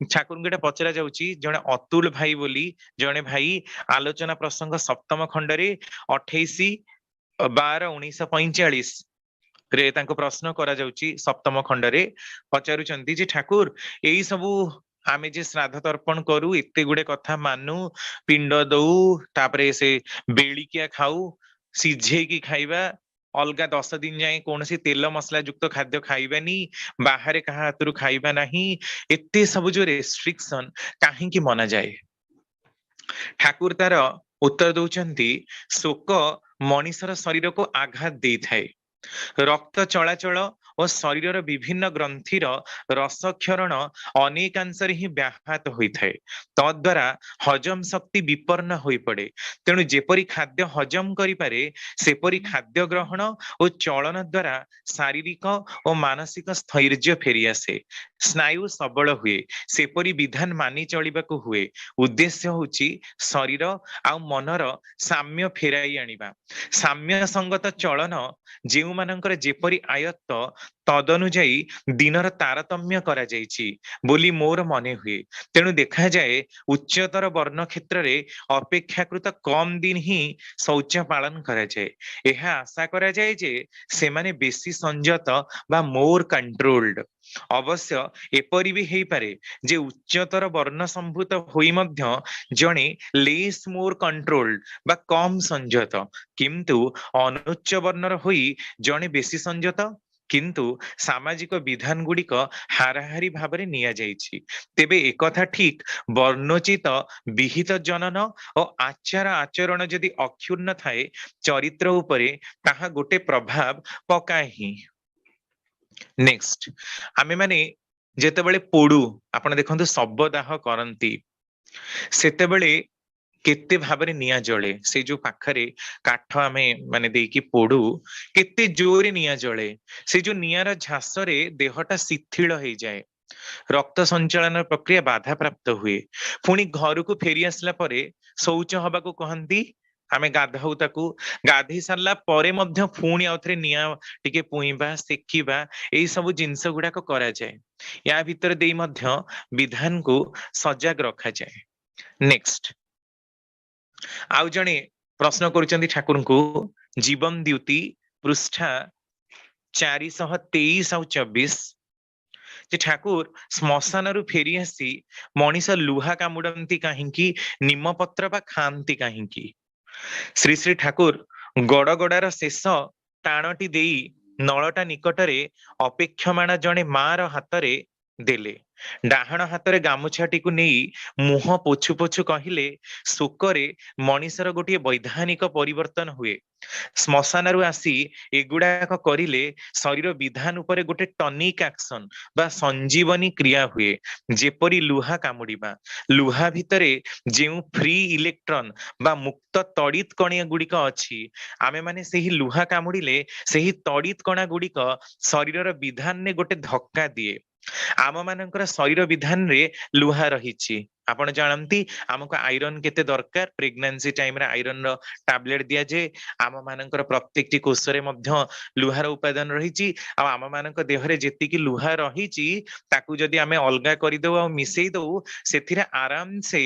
ठाकुर को एटा पचरा जाउछि जणे अतुल भाई बोली जणे भाई आलोचना प्रसंग सप्तम खंड रे 28/12/1945 रे तांको प्रश्न करा जाउछि सप्तम खंड रे पचारुचंती जे ठाकुर एई सबु आमे जे श्राद्ध तर्पण करू एते गुडे कथा मानू पिंड दऊ तापरे से बेलिकिया खाऊ सिझे की खाइबा अलगा 10 दिन जाए कौन सी तेल मसला युक्त खाद्य खाइबानी बाहर कहा हाथरू खाइबा नहीं एते सब जो रेस्ट्रिक्शन काहे की मना जाए ठाकुर तार उत्तर दउचंती शोक मनीषर शरीर को आघात दे थाए रक्त चलाचल और शरीर विभिन्न ग्रंथिर रसक्षरण अनेकांशरे ही व्याहत होइथाए तद्वारा हजम शक्ति विपन्न होई पड़े तेणु जेपरी खाद्य हजम करि पारे सेपरी खाद्य ग्रहण और चलन द्वारा शारीरिक और मानसिक स्थैर्य फेरी आसे स्नायु सबल हुए सेपरी विधान मानि चलिबाकू हुए उद्देश्य होची शरीर आ मनर साम्य फेराई आनिबा साम्य संगत चलन जेउ मानकर जेपरी आयत्त तदनुजाई दिनर तारतम्य करा जाइछि बोली मोर मने हुए तेणु देखा जाए उच्चतर वर्ण क्षेत्र रे अपेक्षाकृत कम दिन ही शौच पालन करा जाए यह आशा करा जाए जे से माने बेसी संयत बा मोर कंट्रोल्ड अवश्य एपरि भी हेई पारे जे उच्चतर वर्ण संभूत होई मध्य जणे लेस मोर कंट्रोल्ड बा कम संयत किंतु अनुच्च वर्णर होई जणे बेसी संयत किंतु सामाजिक विधान गुड़िक हाराहारी भाव में निया जाइछि तेबे एकथा ठीक वर्णोचित विहित जनन और आचार आचरण जदि अक्षुण्ण थाए चरित्र उपरे ताहा गोटे प्रभाव पकाए ही नेक्स्ट आमे माने जेतेबेले पोडू आपण देखंतु शवदाह करंती सेतेबेले केते भाबरे निया जळे से जो पाखरे काठ आमे माने देकी पोडू केते जोरे निया जळे से जो नियार झासरे देहटा शिथिल हो जाए रक्त संचालन प्रक्रिया बाधा प्राप्त हुए पुणी घर को फेरी आसला परे शौच हबा को कहंती आमे गाधाऊ ताकू गाधे सारला परे मध्य पुणी आउथरे निया टिके पुइबा सेखिबा एई सब जिंस गुडा को करा जाए या भीतर देई मध्य विधान को सजाग रखा जाए नेक्स्ट आउ जणे प्रश्न करुचंदी ठाकुर को जीवन द्युति पृष्ठा 423 और 24 जे ठाकुर श्मशान रु फेरी आसी मनीष लुहा कामुडंती काहींकी निमपत्र बा खांती काहींकी श्री श्री ठाकुर गड़गड़ार शेष टाणटी देई नलटा निकटरे अपेक्षमाण जणे मार हातरे देले डाहाण हातरे गामुछाटी को नहीं मुह पोछु पोछु कहिले शोकरे मनीषर गोटे वैधानिक परिवर्तन हुए श्मशान रु आसी एगुड़ाक करिले शरीर विधान उपरे गोटे टनिक एक्शन बा संजीवनी क्रिया हुए जेपरी लुहा कामुड़िबा लुहा भितरे जेउ फ्री इलेक्ट्रॉन बा मुक्त तड़ित कणिया गुड़िक अछि आमे माने सेही लुहा कामुड़िले सेही तड़ित कणा गुड़िक शरीर विधान ने गोटे धक्का दिए आम मानकर शरीर विधान रे लुहा रहिछि आपण जानती हमको आयरन केते दरकार प्रेगनेंसी टाइम रे आयरन रो टैबलेट दिया जे आम मानकर प्रत्येकटी कोषरे मध्य लुहार उपादान रहिछि आ आम मानक देह रे जेति कि लुहा रहिछि ताकू जदि आमे अलगा करि दउ आ मिसेई दउ सेथिरे आराम से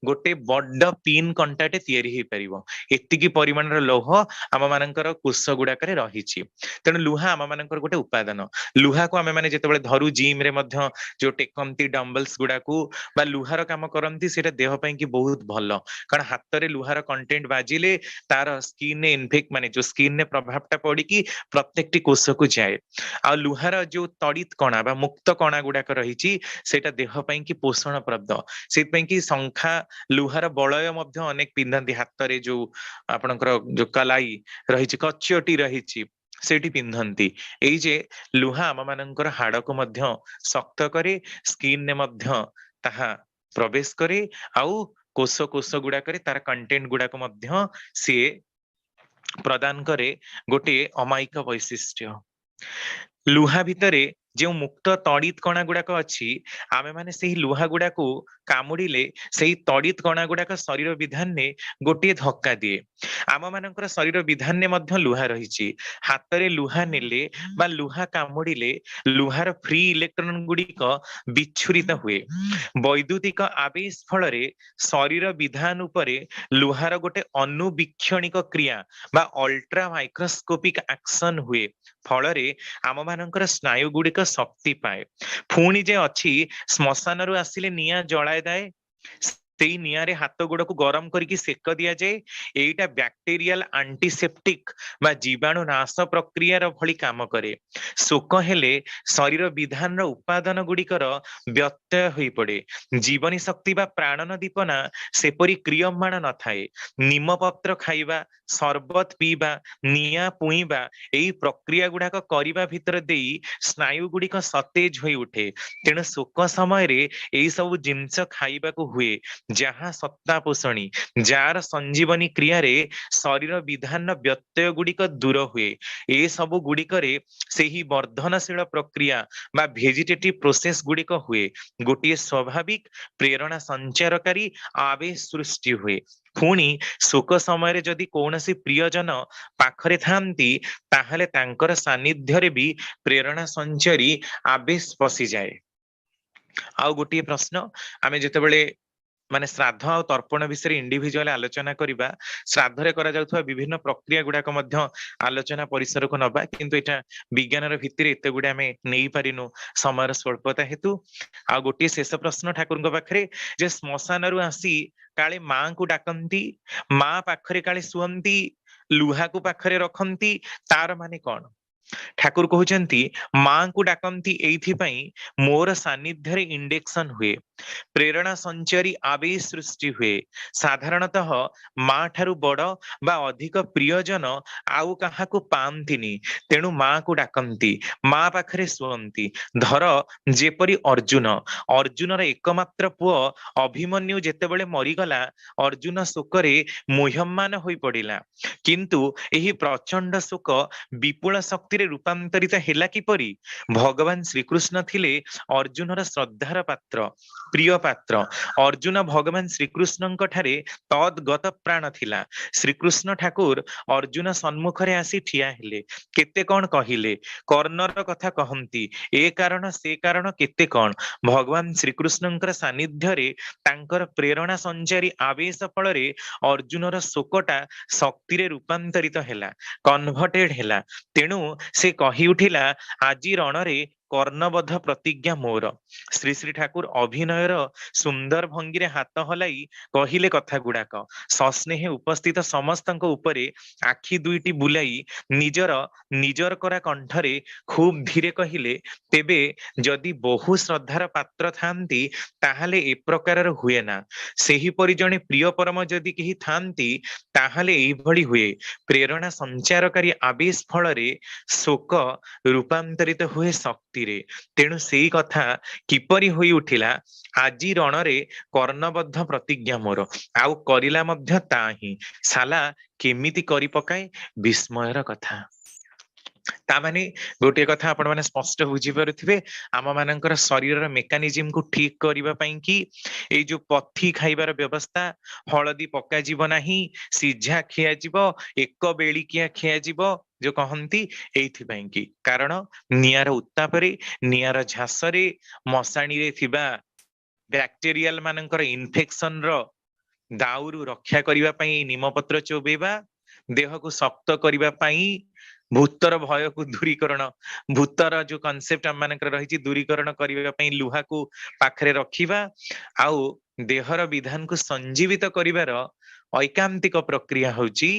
गोटे बड्ड पिन कंटाटे तयारी हे परिबो एतिकी परिमाण रो लोह आम मानकर कोष गुडा करे रहिछि तेणु लुहा आम मानकर गोटे उपादान लुहा को आमे माने जेतेबेले धरु जिम रे मध्य जो टेकंती डम्बल्स गुडा को बा लुहार काम करती सेटा देह ପାଇଁ कि बहुत भल कारण हाथ रे लुहार कंटेंट बाजिले तार स्किन ने इन्फेक्ट माने जो स्किन ने प्रभावटा पड़ी कि प्रत्येकटी कोष को जाए आ लुहार जो तड़ित कणा बा मुक्त कणा गुडाक रहिछि सेटा देह ପାଇଁ कि पोषणप्रद सेत ପାଇଁ कि शंखा लुहार बलय मध्य अनेक पिंधନ୍ତି हाथ रे जो आपणकर जो कलाई रहिछि कच्चटी रहिछि सेठी पिंधନ୍ତି एई जे लुहा आम मानकर हाड़ को मध्य शक्त करे स्किन ने मध्य ताहा प्रवेश करे आउ कोष कोष गुडा करे तार कंटेंट गुडा को मध्य से प्रदान करे गोटे अमायिक वैशिष्ट्य लुहा भितरे जो मुक्त तड़ित कणा गुडाक अछि आमे माने सेही लुहा गुडाक कामुड़िले सेही तड़ित कणा गुडाक शरीर विधान ने गोटे धक्का दिए आम मानकर शरीर विधान ने मध्य लुहा रहिछि हाथ रे लुहा नेले बा लुहा कामुड़िले लुहार फ्री इलेक्ट्रॉन गुडिक विच्छुरित हुए वैद्युतिक आवेश फल रे शरीर विधान उपरे लुहार गोटे अनुवीक्षणिक क्रिया बा अल्ट्रा माइक्रोस्कोपिक एक्शन हुए फल रे आम मानकर स्नायु गुडिक शक्ति पाए पुणी जे अछि श्मशान रु आसिले निया जलाए दाए सेई निया रे हाथ गोड़ को गरम करके सेक दिया जाए एटा बैक्टेरियल एंटीसेप्टिक बा जीवाणु नाश प्रक्रिया रो भली काम करे शोक हेले शरीर विधान रो उपादान गुडिकर व्यत्यय होई पड़े जीवनी शक्ति बा प्राणन दीपना सेपरी क्रियमाण न थाए निम पत्र खाइबा सरबत पीबा निया पुईबा एई प्रक्रिया गुडाक करिबा भितर देई स्नायु गुडिक सतेज होई उठे तेणु शोक समय रे एई सब जिंस खाइबा को हुए जहाँ सत्ता पोषणी जार संजीवनी क्रिया रे शरीर विधान व्यत्यय गुडिक दूर हुए ए सब गुडिकरे सेही वर्धनशील प्रक्रिया बा भेजिटेटिव प्रोसेस गुडिक हुए गोटे स्वाभाविक प्रेरणा संचारकारी आवेश सृष्टि हुए पुणी शोक समय जदि कौनसी प्रियजन पाखरे थांती ताहले तांकर सानिध्य रे भी प्रेरणा संचारी आवेश पसी जाए आउ गोटे प्रश्न आमे जेतेबेले माने श्राद्ध आ तर्पण विषय इंडिविजुअल आलोचना करिबा श्राद्ध रे करा जाउथबा विभिन्न प्रक्रिया गुडाक मध्य आलोचना परिसर को नबा किंतु एटा विज्ञान रे भितर एते गुडा आमे नेई पारिनु समय स्वल्पता हेतु आ गोटे शेष प्रश्न ठाकुर पाखरे जे श्मशान रु आसी काले मां को डाकंती मां पाखरे काले सुअंती लुहा को पाखरे रखंती तार माने कोन ठाकुर कहउचंती मां को डाकंती एथि पई मोर सानिध्य रे इंडेक्शन हुए प्रेरणा संचारी आवेश सृष्टि हुए साधारणतः मां ठारु बड़ बा अधिक प्रियजन आउ कहा को पांतिनी तेणु मां को डाकंती मां पाखरे सुअंती धर जेपरी अर्जुन अर्जुन रे एकमात्र पुओ अभिमन्यु जेतेबेले मरिगला अर्जुन शोकरे मुह्यमान होई पड़िला किंतु एही प्रचंड शोक विपुल शक्ति रे रूपांतरित हेला किपरि भगवान श्रीकृष्ण थिले अर्जुनर श्रद्धार पात्र प्रिय पात्र अर्जुन भगवान श्रीकृष्णଙ୍କ ठारे तद्गत प्राण थिला श्रीकृष्ण ठाकुर अर्जुन सम्मुखरे आसी ठिया हेले केते कोन कहिले कर्णर कथा कहंती ए कारण से कारण केते कोन भगवान श्रीकृष्णଙ୍କର सानिध्य रे तांकर प्रेरणा संचारी आवेश फल रे अर्जुनर शोकटा शक्ति रे रूपांतरित हेला कन्वर्टेड हेला तेणु से कही उठिला आजी रणरे कर्णबद्ध प्रतिज्ञा मोर श्री श्री ठाकुर अभिनयर सुंदर भंगी रे हाथ हलाई कहिले कथा गुडाक सस्नेह उपस्थित समस्तଙ୍କ उपरे आखि दुईटी बुलाई निजर निजर करा कंठरे खूब धीरे कहिले तेबे जदि बहु श्रद्धार पात्र थांती ताहले ए प्रकार हुए ना सेही परि जणे प्रिय परम जदि केही थांती ताहले एई भली हुए प्रेरणा संचारकारी आवेश फल रे शोक रूपांतरित हुए शक्ति रे तेणु सेई कथा किपरि होई उठिला आजी रणरे कर्णबद्ध प्रतिज्ञा मोर आउ करिला मध्य ताही साला केमिति करि पकाए विस्मयर कथा तामाने गोटे कथा आपण माने स्पष्ट बुझी पारुथिबे आम मानकर शरीर मेकानिज्म को ठीक करिबा पई कि ए जो पथी खाइबार व्यवस्था हळदी पक्का जीव नाही सिझा खिया जीव एक बेलिकिया खिया जीव जो कहंती एथि पई कि कारण नियार उत्तापरे नियार झासरे मशाणी रे थिबा बैक्टेरियल मानकर इन्फेक्शन रो दाउरु रक्षा करिबा पई निमपत्र चोबेबा देह को शक्त करिबा पई भूतर भय को दूरीकरण भूतर जो कॉन्सेप्ट हम मानकर रही दूरीकरण करिबा पई लुहा को पाखरे रखिबा आउ देहर विधान को संजीवित करिवार ऐकांतिक प्रक्रिया होची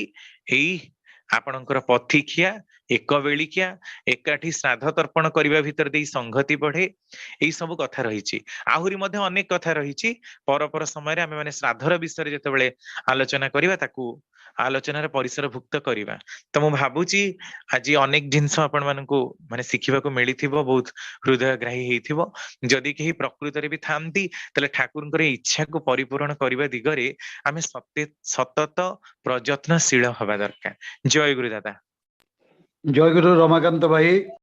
एई आपणकर पथिखिया एक बेलिकिया एकाठी श्राद्ध तर्पण करिबा भितर देई संगति बढ़े एई सब कथा रहिछि आहुरी मध्ये अनेक कथा रहिछि पर समय आमे माने श्राद्धर विषय जेतेबेले आलोचना करिबा ताकू आलोचनार परिसर भुक्त करिबा तो मु भाबुची आज अनेक जिनस आपण मानकू माने शिखिबाकू मिलिथिबो बहुत हृदयग्राही हेइथिबो जदि केही प्रकृତରେ भी थांती तले ठाकुरଙ୍କର इच्छा को परिपूर्ण करिबा दिगरे आमे सतत प्रयत्नशील हवा दरकार जय गुरु दादा जय गुरु रमाकांत भाई।